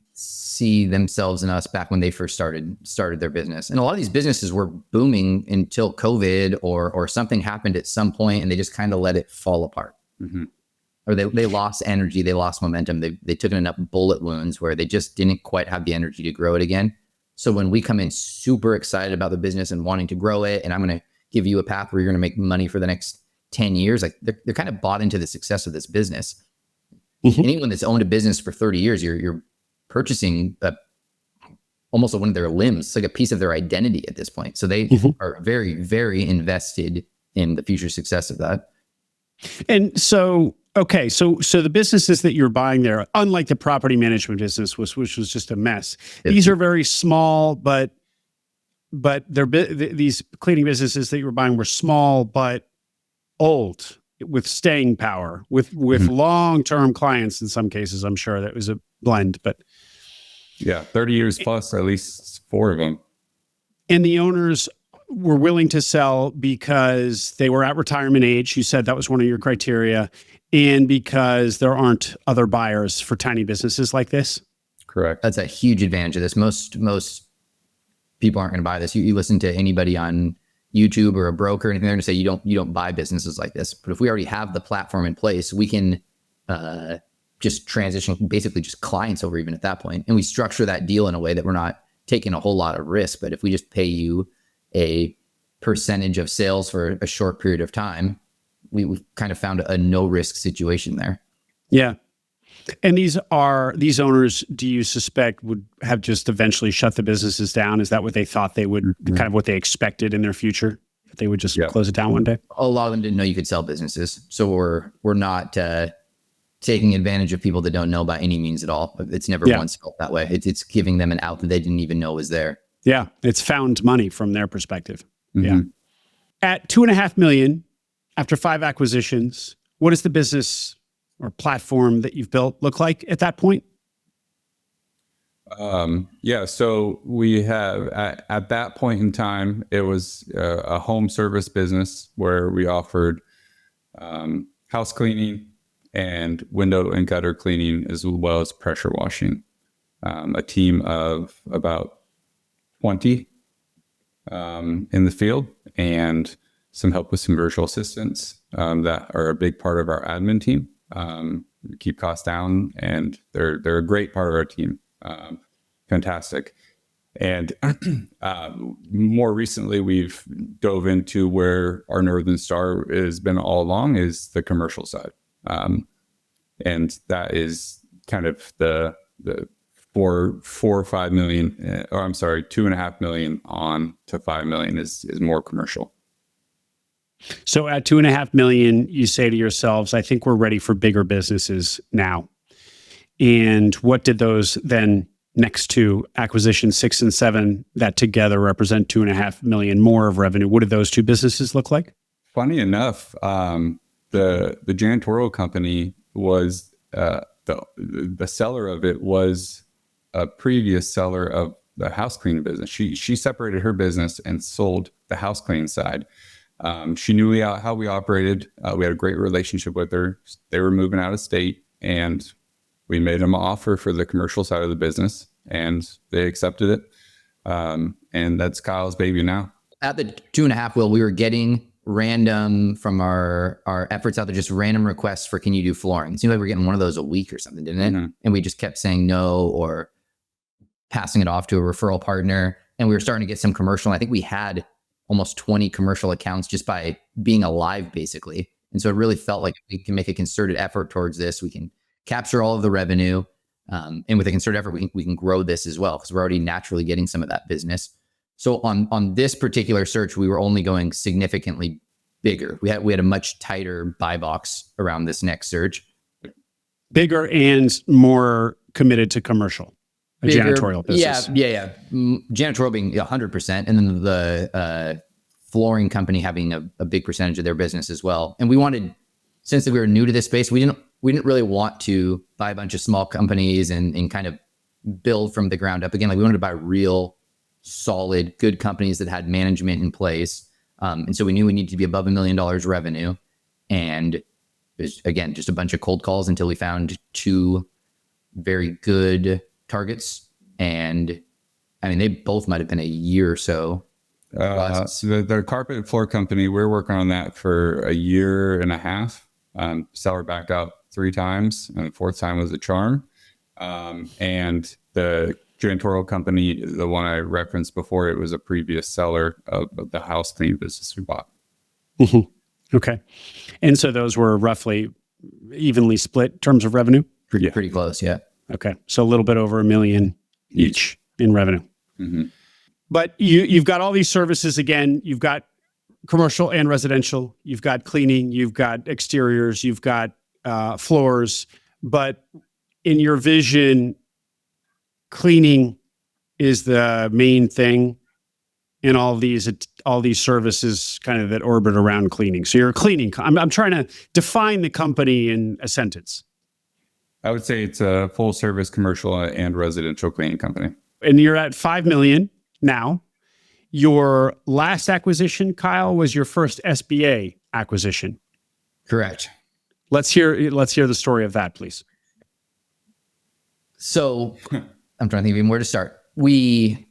themselves in us back when they first started their business. And a lot of these businesses were booming until COVID or something happened at some point, and they just kind of let it fall apart. Mm-hmm. Or they lost energy, they lost momentum. They took enough bullet wounds where they just didn't quite have the energy to grow it again. So when we come in super excited about the business and wanting to grow it, and I'm going to give you a path where you're going to make money for the next 10 years, like they're kind of bought into the success of this business. Mm-hmm. Anyone that's owned a business for 30 years, you're purchasing almost one of their limbs. It's like a piece of their identity at this point. So they are very, very invested in the future success of that. And so, okay, so the businesses that you're buying there, unlike the property management business, which was just a mess, these are very small, but these cleaning businesses that you were buying were small but old, with staying power, with long-term clients in some cases. I'm sure that was a blend, but yeah, 30 years plus, at least 4 of them. And the owners were willing to sell because they were at retirement age. You said that was one of your criteria, and because there aren't other buyers for tiny businesses like this. Correct. That's a huge advantage of this. Most people aren't going to buy this. You listen to anybody on YouTube or a broker or anything, they're going to say you don't buy businesses like this. But if we already have the platform in place, we can just transition basically just clients over even at that point. And we structure that deal in a way that we're not taking a whole lot of risk. But if we just pay you a percentage of sales for a short period of time, we've kind of found a no risk situation there. Yeah. And these owners, do you suspect would have just eventually shut the businesses down? Is that what they thought they would, kind of what they expected in their future? That they would just close it down one day? A lot of them didn't know you could sell businesses. So we're not taking advantage of people that don't know by any means at all. It's never once felt that way. It's giving them an out that they didn't even know was there. Yeah. It's found money from their perspective. Mm-hmm. Yeah. At $2.5 million, after 5 acquisitions, what does the business or platform that you've built look like at that point? So we have at that point in time, it was a home service business where we offered house cleaning and window and gutter cleaning, as well as pressure washing. A team of about 20 in the field, and some help with some virtual assistants that are a big part of our admin team. Keep costs down, and they're a great part of our team. Fantastic. And more recently, we've dove into where our Northern Star has been all along, is the commercial side. And that is kind of the 4 or 5 million, or I'm sorry, 2.5 million on to 5 million is more commercial. So at 2.5 million, you say to yourselves, I think we're ready for bigger businesses now. And what did those then next to acquisition 6 and 7 that together represent 2.5 million more of revenue? What did those 2 businesses look like? Funny enough, the janitorial company was the seller of it was a previous seller of the house cleaning business. She separated her business and sold the house cleaning side. She knew how we operated. We had a great relationship with her. They were moving out of state, and we made them an offer for the commercial side of the business, and they accepted it. And that's Kyle's baby now. At the 2.5 wheel, we were getting random from our efforts out there, just random requests for, can you do flooring? It seemed like we were getting one of those a week or something, didn't it? Mm-hmm. And we just kept saying no or passing it off to a referral partner. And we were starting to get some commercial. I think we had almost 20 commercial accounts just by being alive, basically. And so it really felt like we can make a concerted effort towards this. We can capture all of the revenue. And with a concerted effort, we can grow this as well, because we're already naturally getting some of that business. So on this particular search, we were only going significantly bigger. We had a much tighter buy box around this next search. Bigger and more committed to commercial, Bigger, janitorial business. Yeah. Janitorial being 100%, and then the flooring company having a big percentage of their business as well. And we wanted, since we were new to this space, we didn't really want to buy a bunch of small companies and kind of build from the ground up again. Like, we wanted to buy real, solid, good companies that had management in place. And so we knew we needed to be above $1 million revenue. And it was, again, just a bunch of cold calls until we found 2 very good targets. And I mean, they both might have been a year or so. So the carpet floor company, we're working on that for 1.5 years. Seller backed out 3 times, and the 4th time was a charm. And the janitorial company, the one I referenced before, it was a previous seller of the house cleaning business we bought. Mm-hmm. Okay. And so those were roughly evenly split in terms of revenue? Pretty close, yeah. Okay. So a little bit over $1 million each in revenue. Mm-hmm. But you've got all these services. Again, you've got commercial and residential. You've got cleaning. You've got exteriors. You've got floors. But in your vision, cleaning is the main thing in all these services kind of that orbit around cleaning. So you're a cleaning. I'm trying to define the company in a sentence. I would say it's a full service commercial and residential cleaning company. And you're at 5 million now. Your last acquisition, Kyle, was your first SBA acquisition. Correct. Let's hear the story of that, please. So I'm trying to think of even where to start. We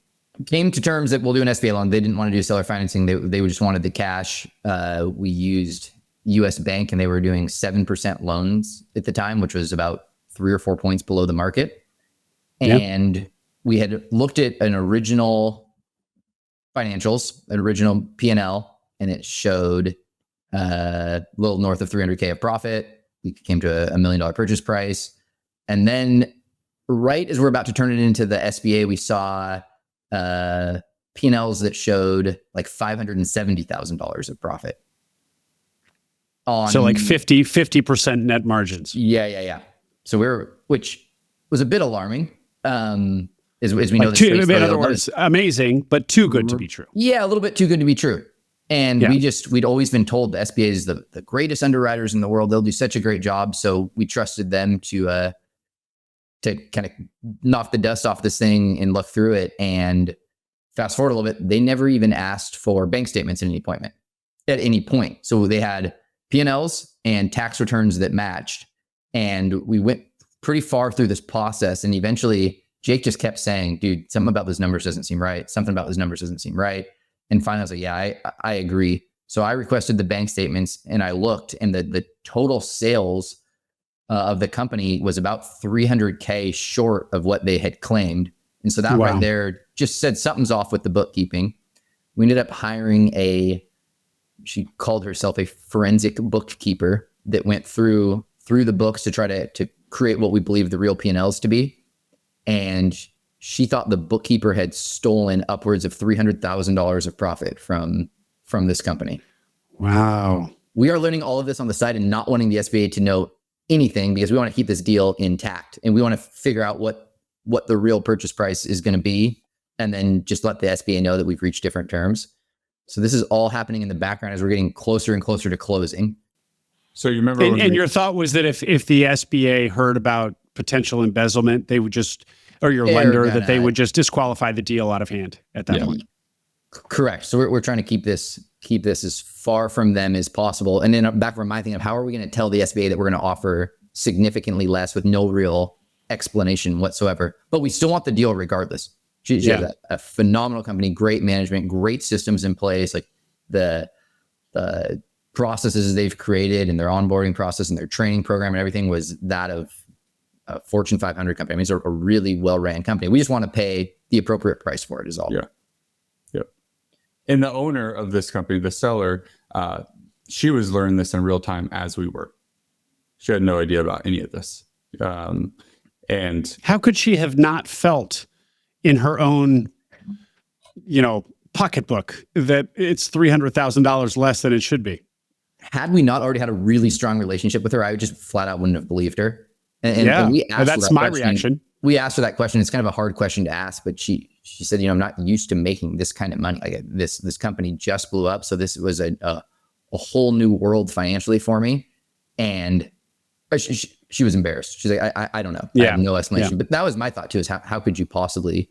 came to terms that we'll do an SBA loan. They didn't want to do seller financing. They just wanted the cash. We used US Bank, and they were doing 7% loans at the time, which was about 3 or 4 points below the market. And we had looked at an original financials, an original P&L, and it showed a little north of 300K of profit. We came to a $1 million purchase price. And then right as we're about to turn it into the SBA, we saw P&Ls that showed like $570,000 of profit. So like 50% net margins. Yeah. So which was a bit alarming. As we know, in other words, amazing, but too good to be true. Yeah, a little bit too good to be true. And we'd always been told the SBA is the greatest underwriters in the world. They'll do such a great job. So we trusted them to kind of knock the dust off this thing and look through it. And fast forward a little bit, they never even asked for bank statements at any point. So they had P&Ls and tax returns that matched. And we went pretty far through this process. And eventually Jake just kept saying, dude, something about those numbers doesn't seem right. Something about those numbers doesn't seem right. And finally I was like, yeah, I agree. So I requested the bank statements, and I looked, and the total sales of the company was about $300K short of what they had claimed. And so that right there just said something's off with the bookkeeping. We ended up hiring she called herself a forensic bookkeeper that went through the books to try to create what we believe the real P&Ls to be. And she thought the bookkeeper had stolen upwards of $300,000 of profit from this company. Wow. We are learning all of this on the side and not wanting the SBA to know anything, because we want to keep this deal intact, and we want to figure out what the real purchase price is going to be, and then just let the SBA know that we've reached different terms. So this is all happening in the background as we're getting closer and closer to closing. So you remember And your thought was that if the SBA heard about potential embezzlement, they would just, or your lender, that they would just disqualify the deal out of hand at that point. Correct. So we're trying to keep this as far from them as possible. And then back from my thing of how are we going to tell the SBA that we're going to offer significantly less with no real explanation whatsoever, but we still want the deal regardless. She has a phenomenal company, great management, great systems in place, like the processes they've created and their onboarding process and their training program and everything was that of a Fortune 500 company. I mean, it's a really well-ran company. We just want to pay the appropriate price for it is all. Yeah. Yep. And the owner of this company, the seller, she was learning this in real time as we were. She had no idea about any of this. And how could she have not felt in her own, pocketbook that it's $300,000 less than it should be? Had we not already had a really strong relationship with her, I would just flat out wouldn't have believed her. And we asked that's my reaction. We asked her that question. It's kind of a hard question to ask, but she said, I'm not used to making this kind of money. Like this company just blew up. So this was a whole new world financially for me. And she was embarrassed. She's like, I don't know. I have no explanation. But that was my thought too, is how could you possibly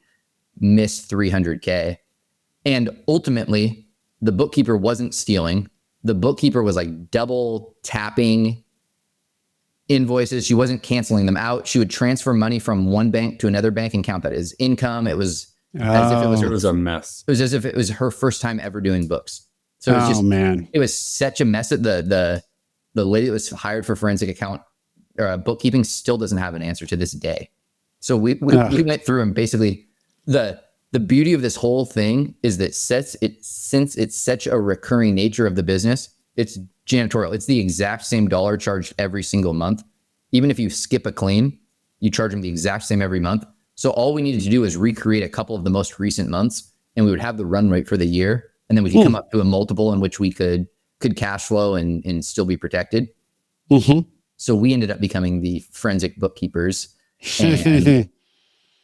miss $300K? And ultimately, the bookkeeper wasn't stealing. The bookkeeper was like double tapping invoices. She wasn't canceling them out. She would transfer money from one bank to another bank and count that as income. It was as if it was a mess. It was as if it was her first time ever doing books. So it was it was such a mess that the lady that was hired for forensic account bookkeeping still doesn't have an answer to this day. So we went through and basically the beauty of this whole thing is that since it's such a recurring nature of the business, it's janitorial. It's the exact same dollar charged every single month. Even if you skip a clean, you charge them the exact same every month. So all we needed to do is recreate a couple of the most recent months and we would have the run rate for the year. And then we could come up to a multiple in which we could cash flow and still be protected. Mm-hmm. So we ended up becoming the forensic bookkeepers and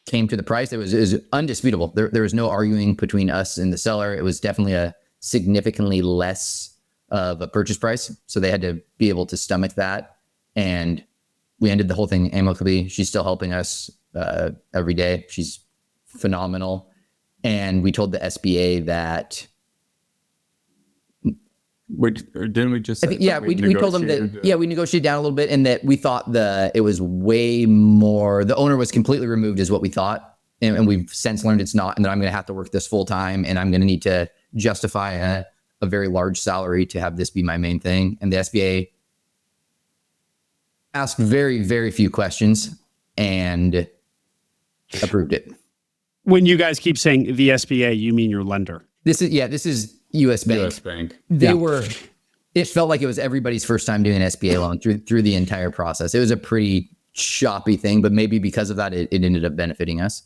came to the price. It was undisputable. There was no arguing between us and the seller. It was definitely a significantly less of a purchase price. So they had to be able to stomach that. And we ended the whole thing amicably. She's still helping us every day. She's phenomenal. And we told the SBA that. Didn't we just? We told them that. We negotiated down a little bit, and that we thought it was way more. The owner was completely removed, is what we thought, and we've since learned it's not. And that I'm going to have to work this full time, and I'm going to need to justify a very large salary to have this be my main thing. And the SBA asked very, very few questions and approved it. When you guys keep saying the SBA, you mean your lender? This is U.S. Bank. U.S. Bank. It felt like it was everybody's first time doing an SBA loan through the entire process. It was a pretty choppy thing, but maybe because of that, it ended up benefiting us.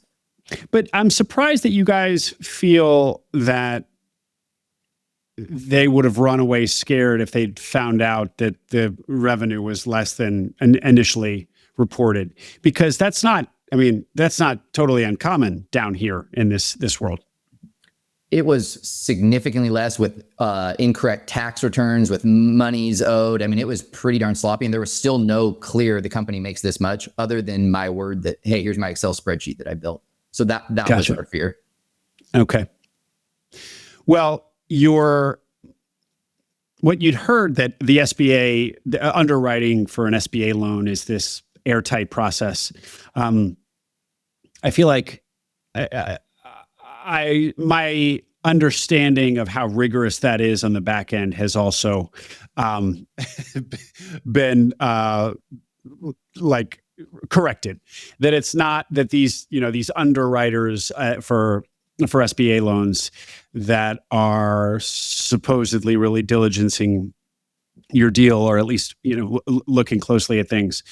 But I'm surprised that you guys feel that they would have run away scared if they'd found out that the revenue was less than initially reported, because that's not totally uncommon down here in this world. It was significantly less with incorrect tax returns, with monies owed. I mean, it was pretty darn sloppy, and there was still no clear the company makes this much other than my word that, hey, here's my Excel spreadsheet that I built. So that was our fear. Okay. Well, what you'd heard that the SBA, the underwriting for an SBA loan is this airtight process. I feel like my understanding of how rigorous that is on the back end has also been corrected. That it's not that these underwriters for SBA loans that are supposedly really diligencing your deal, or at least looking closely at things.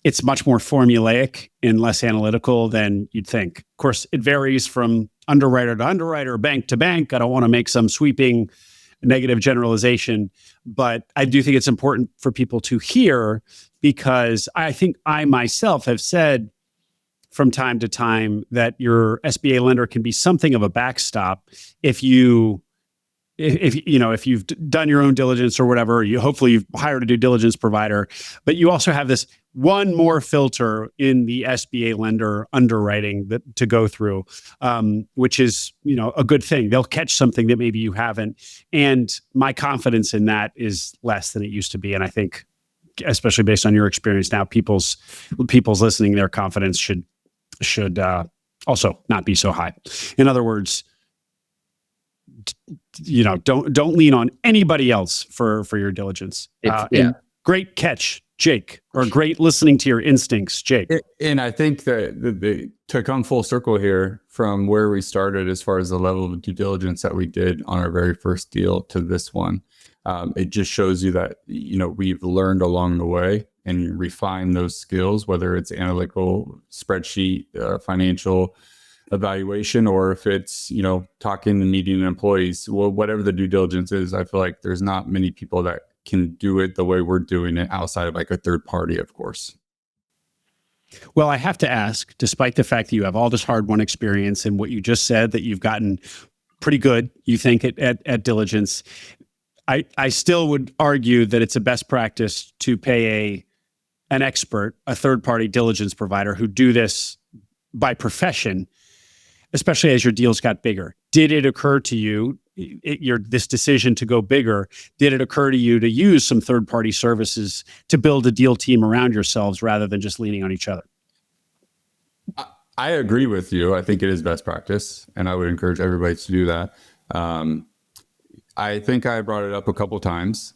It's much more formulaic and less analytical than you'd think. Of course, it varies from underwriter to underwriter, bank to bank. I don't want to make some sweeping negative generalization, but I do think it's important for people to hear, because I think I myself have said from time to time that your SBA lender can be something of a backstop if you if you've done your own diligence or whatever, hopefully you've hired a due diligence provider, but you also have this one more filter in the SBA lender underwriting to go through, which is, a good thing. They'll catch something that maybe you haven't. And my confidence in that is less than it used to be. And I think, especially based on your experience now, people's listening, their confidence should also not be so high. In other words, don't lean on anybody else for your diligence. And great catch, Jake, or great listening to your instincts, Jake. And I think that to come full circle here from where we started, as far as the level of due diligence that we did on our very first deal to this one, it just shows you that, we've learned along the way and refined those skills, whether it's analytical, spreadsheet, financial evaluation, or if it's, talking and meeting employees, whatever the due diligence is. I feel like there's not many people that can do it the way we're doing it outside of like a third party, of course. Well, I have to ask, despite the fact that you have all this hard-won experience and what you just said, that you've gotten pretty good, you think, at diligence, I still would argue that it's a best practice to pay an expert, a third-party diligence provider who do this by profession, especially as your deals got bigger. Did it occur to you, this decision to go bigger, did it occur to you to use some third-party services to build a deal team around yourselves rather than just leaning on each other? I agree with you. I think it is best practice, and I would encourage everybody to do that. I think I brought it up a couple times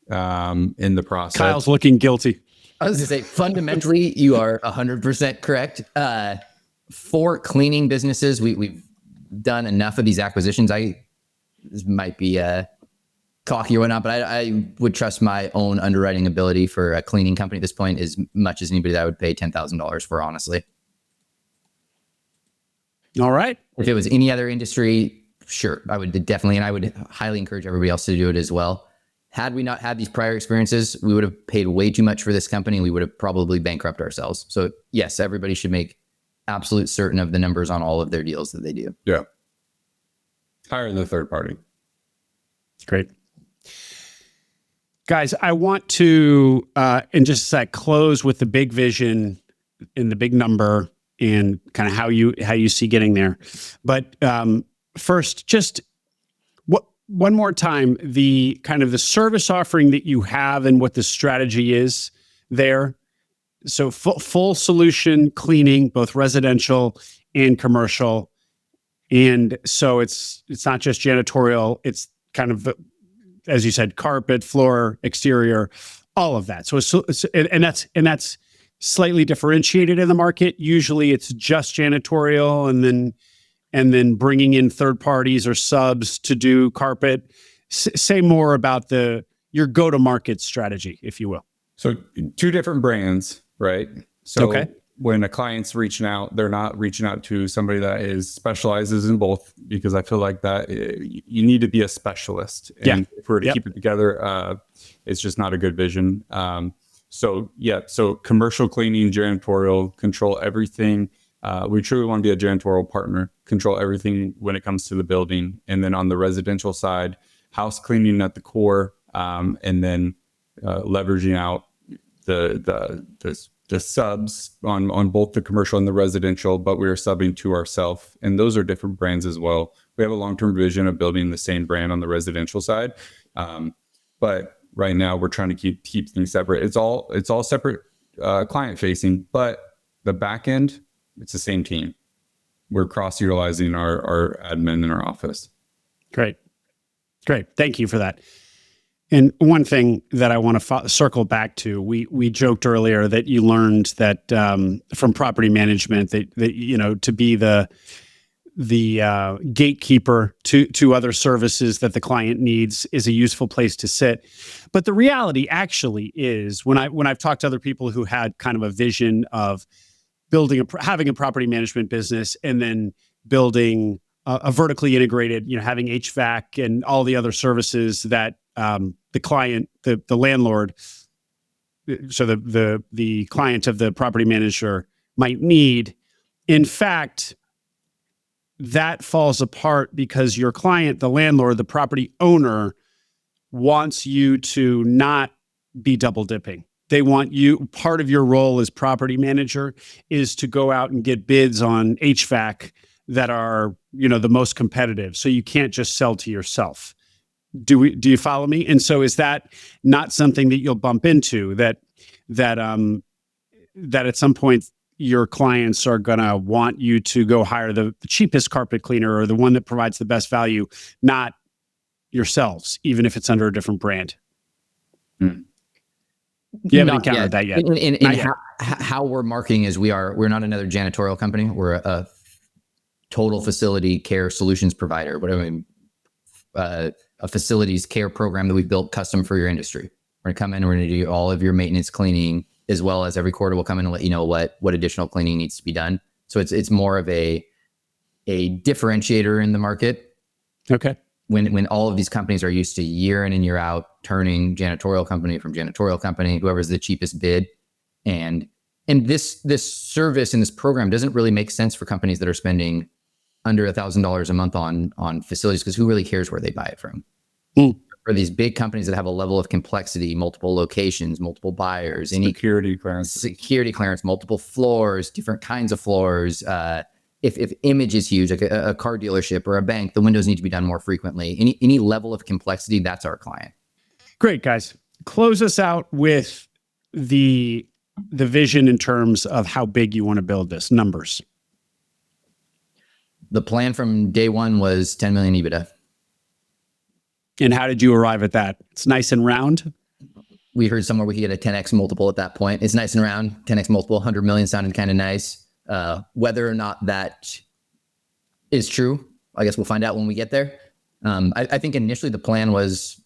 in the process. Kyle's looking guilty. I was going to say, fundamentally, you are 100% correct. For cleaning businesses, we've done enough of these acquisitions. This might be cocky or whatnot, but I would trust my own underwriting ability for a cleaning company at this point as much as anybody that I would pay $10,000 for, honestly. All right. If it was any other industry, sure, I would definitely, and I would highly encourage everybody else to do it as well. Had we not had these prior experiences, we would have paid way too much for this company, and we would have probably bankrupt ourselves. So yes, everybody should make absolute certain of the numbers on all of their deals that they do. Yeah. Hire the third party. Great. Guys, I want to, in just a sec, close with the big vision and the big number and kind of how you see getting there. But first, just one more time, the kind of the service offering that you have and what the strategy is there. So full solution cleaning, both residential and commercial. And so it's not just janitorial, it's kind of, as you said, carpet, floor, exterior, all of that. So that's slightly differentiated in the market. Usually it's just janitorial and then bringing in third parties or subs to do carpet. Say more about your go-to-market strategy, if you will. So two different brands, right? So okay. When a client's reaching out, they're not reaching out to somebody that specializes in both, because I feel like that you need to be a specialist. And if we're to keep it together, it's just not a good vision. So commercial cleaning, janitorial, control everything. We truly want to be a janitorial partner, control everything when it comes to the building. And then on the residential side, house cleaning at the core, and then leveraging out the subs on both the commercial and the residential, but we are subbing to ourselves. And those are different brands as well. We have a long-term vision of building the same brand on the residential side. But right now we're trying to keep things separate. It's all separate client facing, but the back end, it's the same team. We're cross-utilizing our admin in our office. Great. Thank you for that. And one thing that I want to circle back to, we joked earlier that you learned that from property management that to be the gatekeeper to other services that the client needs is a useful place to sit. But the reality actually is when I've talked to other people who had kind of a vision of having a property management business and then building a vertically integrated, having HVAC and all the other services that the client, the landlord, so the client of the property manager might need. In fact, that falls apart because your client, the landlord, the property owner, wants you to not be double dipping. They want you, part of your role as property manager is to go out and get bids on HVAC that are, the most competitive. So you can't just sell to yourself. Do you follow me? And so is that not something that you'll bump into, that at some point your clients are going to want you to go hire the cheapest carpet cleaner or the one that provides the best value, not yourselves, even if it's under a different brand? You haven't encountered that yet. In how we're marketing is we're not another janitorial company. We're a total facility care solutions provider. A facilities care program that we've built custom for your industry. We're gonna come in, we're gonna do all of your maintenance cleaning, as well as every quarter we'll come in and let you know what additional cleaning needs to be done. So it's more of a differentiator in the market. Okay. When all of these companies are used to year in and year out turning janitorial company from janitorial company, whoever's the cheapest bid. And this service and this program doesn't really make sense for companies that are spending under $1,000 a month on facilities, because who really cares where they buy it from? For these big companies that have a level of complexity, multiple locations, multiple buyers, security clearance, multiple floors, different kinds of floors. If image is huge, like a car dealership or a bank, the windows need to be done more frequently. Any level of complexity, that's our client. Great, guys. Close us out with the vision in terms of how big you want to build this, numbers. The plan from day one was 10 million EBITDA. And how did you arrive at that? It's nice and round. We heard somewhere we could get a 10x multiple at that point. It's nice and round, 10x multiple, 100 million sounded kind of nice. Whether or not that is true, I guess we'll find out when we get there. I think initially the plan was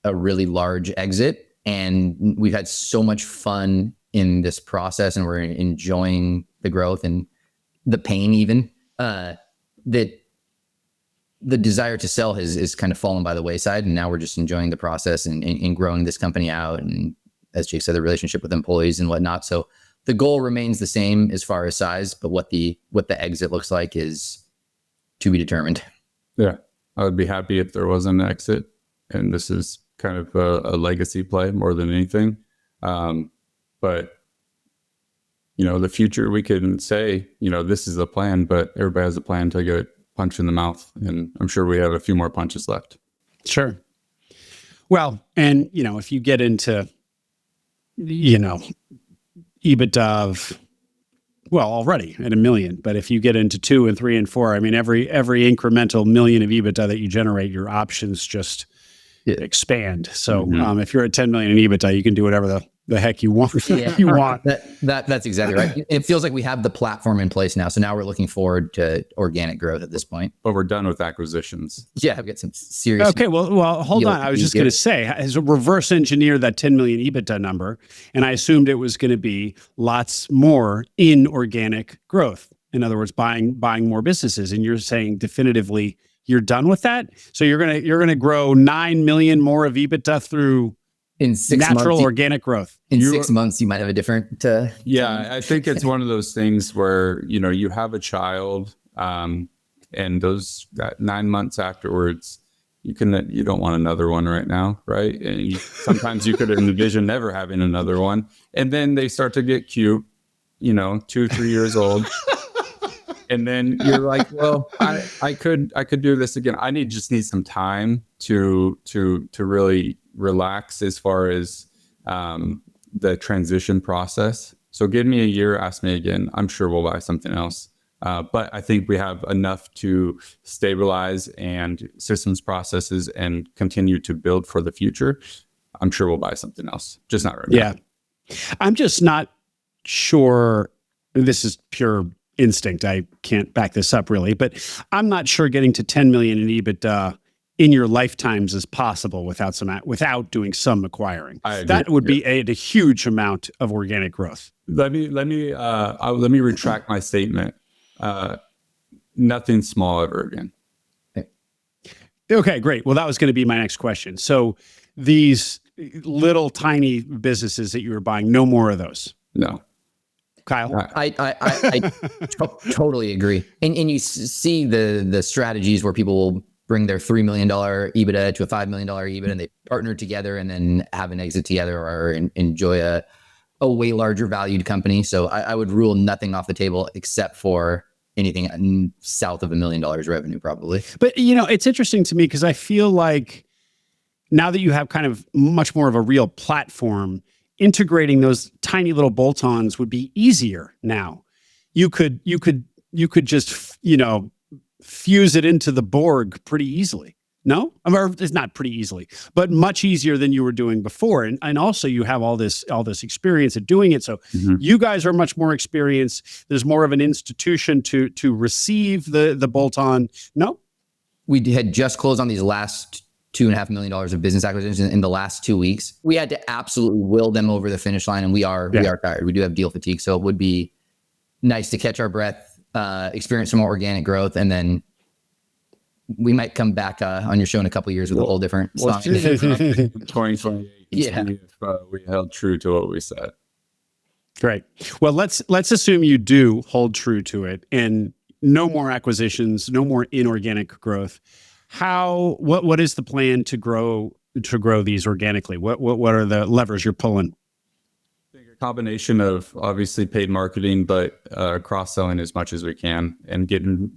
a really large exit, and we've had so much fun in this process, and we're enjoying the growth and the pain even, that the desire to sell is kind of fallen by the wayside. And now we're just enjoying the process and growing this company out. And as Jake said, the relationship with employees and whatnot. So the goal remains the same as far as size, but what the exit looks like is to be determined. Yeah. I would be happy if there was an exit, and this is kind of a legacy play more than anything. But the future, we can say, this is the plan, but everybody has a plan to get punch in the mouth. And I'm sure we have a few more punches left. Sure. Well, and, if you get into, EBITDA of, already at $1 million, but if you get into 2 and 3 and 4, I mean, every incremental $1 million of EBITDA that you generate, your options just expand. So if you're at 10 million in EBITDA, you can do whatever the heck you want. You want. That's exactly right. It feels like we have the platform in place now. So now we're looking forward to organic growth at this point. But we're done with acquisitions. Yeah, I've got some serious. Okay, well, hold on. I was just going to say, as a reverse engineer that 10 million EBITDA number, and I assumed it was going to be lots more inorganic growth. In other words, buying more businesses. And you're saying definitively you're done with that. So you're gonna grow 9 million more of EBITDA through in 6 natural months, organic growth. In 6 months, you might have a different. I think it's one of those things where you have a child, and that 9 months afterwards, you don't want another one right now, right? And sometimes you could envision never having another one, and then they start to get cute, 2-3 years old. And then you're like, well, I could do this again. Just need some time to really relax as far as the transition process. So give me a year, ask me again. I'm sure we'll buy something else. But I think we have enough to stabilize and systems, processes, and continue to build for the future. I'm sure we'll buy something else, just not right now. Yeah. I'm just not sure. This is pure instinct. I can't back this up really, but I'm not sure getting to 10 million in EBITDA in your lifetimes is possible without doing some acquiring. That would be a huge amount of organic growth. Let me retract my statement. Nothing small ever again. Okay, great. Well, that was going to be my next question. So these little tiny businesses that you were buying, no more of those. No. Kyle? I totally agree. And you see the strategies where people will bring their $3 million EBITDA to a $5 million EBITDA, and they partner together and then have an exit together or enjoy a way larger valued company. So I would rule nothing off the table except for anything south of $1 million revenue, probably. But, it's interesting to me because I feel like now that you have kind of much more of a real platform, integrating those tiny little bolt-ons would be easier now. You could just, fuse it into the Borg pretty easily. No? Or it's not pretty easily, but much easier than you were doing before. And also you have all this experience at doing it. So you guys are much more experienced. There's more of an institution to receive the bolt-on. No? We had just closed on these last $2.5 million of business acquisitions in the last 2 weeks. We had to absolutely will them over the finish line, and we are tired. We do have deal fatigue. So it would be nice to catch our breath, experience some more organic growth, and then we might come back on your show in a couple of years with a whole different song. 2028. Yeah. If we held true to what we said. Great. Well, let's assume you do hold true to it, and no more acquisitions, no more inorganic growth. What is the plan to grow these organically? What are the levers you're pulling? I think a combination of obviously paid marketing, but cross-selling as much as we can, and getting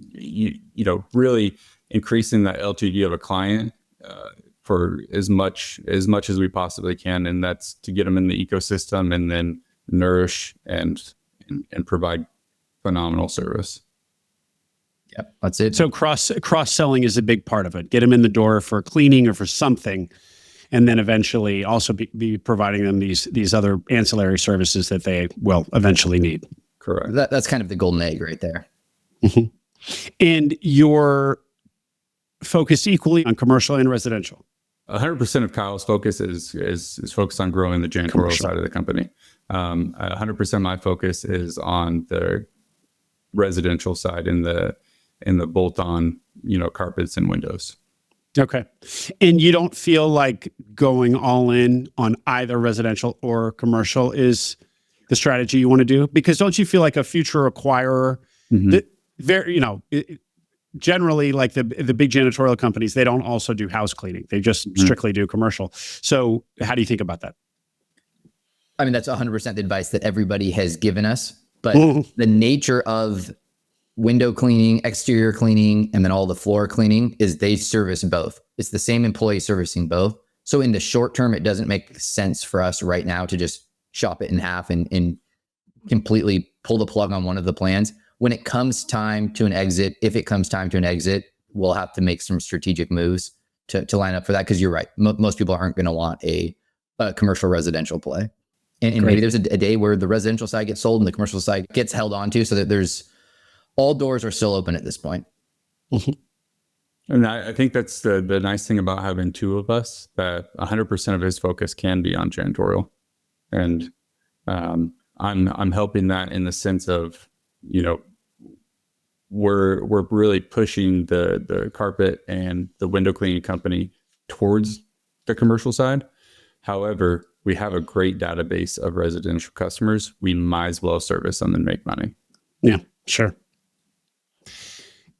really increasing the LTV of a client for as much as we possibly can, and that's to get them in the ecosystem and then nourish and provide phenomenal service. Yep, that's it. So cross-selling is a big part of it. Get them in the door for cleaning or for something, and then eventually also be providing them these other ancillary services that they will eventually need. Correct. That's kind of the golden egg right there. Mm-hmm. And you're focused equally on commercial and residential. 100% of Kyle's focus is focused on growing the janitorial side of the company. 100% of my focus is on the residential side in the bolt-on, carpets and windows. Okay. And you don't feel like going all in on either residential or commercial is the strategy you want to do? Because don't you feel like a future acquirer that generally like the big janitorial companies, they don't also do house cleaning. They just strictly do commercial. So how do you think about that? I mean, that's 100% the advice that everybody has given us, but the nature of window cleaning, exterior cleaning, and then all the floor cleaning is they service both. It's the same employee servicing both. So in the short term, it doesn't make sense for us right now to just chop it in half and completely pull the plug on one of the plans. When it comes time to an exit, if it comes time to an exit, we'll have to make some strategic moves to line up for that. Because you're right. Most people aren't going to want a commercial residential play. And maybe there's a day where the residential side gets sold and the commercial side gets held on to, so that there's all doors are still open at this point. And I think that's the nice thing about having two of us, that 100% of his focus can be on janitorial. And I'm helping that in the sense of, we're really pushing the carpet and the window cleaning company towards the commercial side. However, we have a great database of residential customers. We might as well service them and make money. Yeah, sure.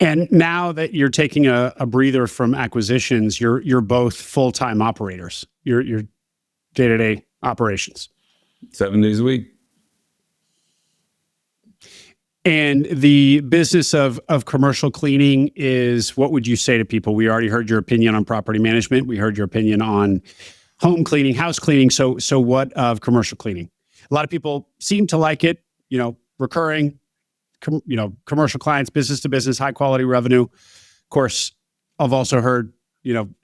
And now that you're taking a breather from acquisitions, you're both full-time operators. Your day-to-day operations. 7 days a week. And the business of commercial cleaning is, what would you say to people? We already heard your opinion on property management. We heard your opinion on home cleaning, house cleaning. So what of commercial cleaning? A lot of people seem to like it, recurring, commercial clients, business to business, high quality revenue. Of course, I've also heard,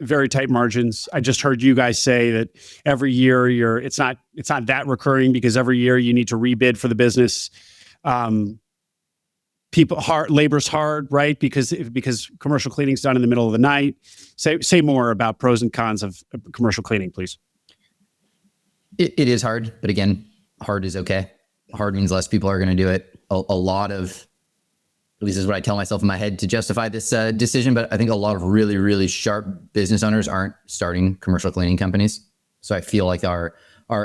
very tight margins. I just heard you guys say that every year it's not that recurring, because every year you need to rebid for the business. Labor's hard, right? Because commercial cleaning is done in the middle of the night. Say more about pros and cons of commercial cleaning, please. It is hard, but again, hard is okay. Hard means less people are going to do it. A lot of, at least is what I tell myself in my head to justify this decision, but I think a lot of really, really sharp business owners aren't starting commercial cleaning companies. So I feel like our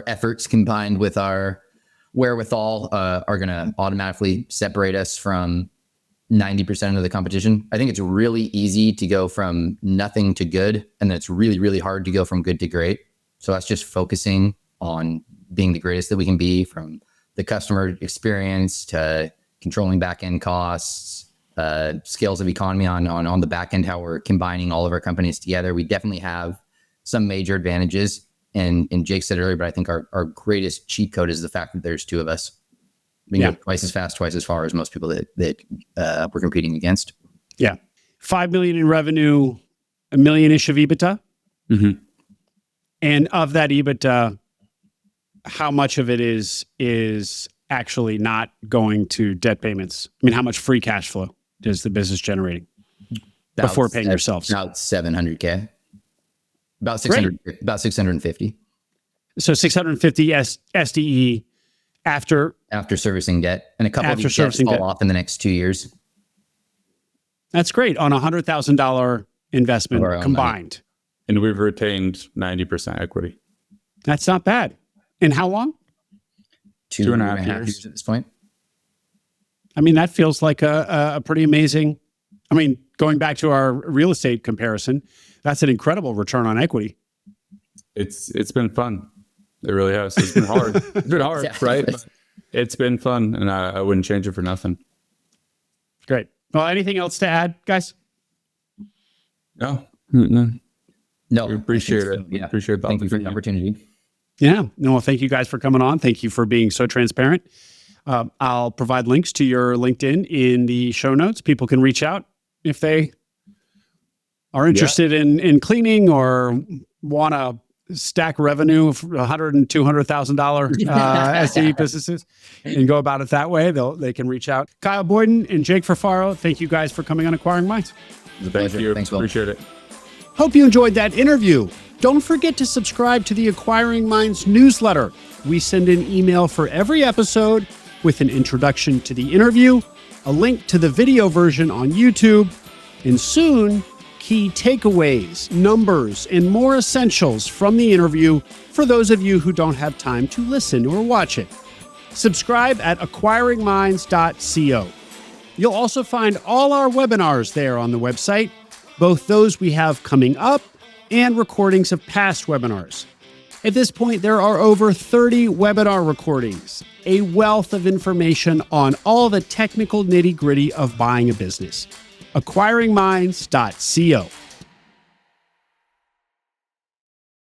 efforts combined with our wherewithal are going to automatically separate us from 90% of the competition. I think it's really easy to go from nothing to good, and then it's really, really hard to go from good to great. So that's just focusing on being the greatest that we can be, from the customer experience to controlling back-end costs, scales of economy on the back end, how we're combining all of our companies together. We definitely have some major advantages. And Jake said earlier, but I think our greatest cheat code is the fact that there's two of us. We can go twice as fast, twice as far as most people that we're competing against. Yeah. $5 million in revenue, $1 million-ish of EBITDA. Mm-hmm. And of that EBITDA, how much of it is actually not going to debt payments? I mean, how much free cash flow is the business generating before paying yourselves? About $700K. About 600. Great. About 650. So 650 SDE after servicing debt, and a couple of these debts fall off in the next 2 years. That's great on $100,000 investment combined. And we've retained 90% equity. That's not bad. And how long? 2.5 years at this point. I mean, that feels like a pretty amazing. I mean, going back to our real estate comparison, that's an incredible return on equity. It's been fun. It really has. It's been hard. It's been hard, right? But it's been fun, and I wouldn't change it for nothing. Great. Well, anything else to add, guys? No. We appreciate it. Yeah. Appreciate the Thank you for the opportunity. Yeah. No, well, thank you guys for coming on. Thank you for being so transparent. I'll provide links to your LinkedIn in the show notes. People can reach out if they are interested in cleaning or want to stack revenue of $100,000 and $200,000 SDE businesses and go about it that way. They can reach out. Kyle Boyden and Jake Furfaro, thank you guys for coming on Acquiring Minds. Thank you. Thanks, Will. Appreciate it. Hope you enjoyed that interview. Don't forget to subscribe to the Acquiring Minds newsletter. We send an email for every episode with an introduction to the interview, a link to the video version on YouTube, and soon, key takeaways, numbers, and more essentials from the interview for those of you who don't have time to listen or watch it. Subscribe at acquiringminds.co. You'll also find all our webinars there on the website, both those we have coming up and recordings of past webinars. At this point, there are over 30 webinar recordings, a wealth of information on all the technical nitty-gritty of buying a business. acquiringminds.co.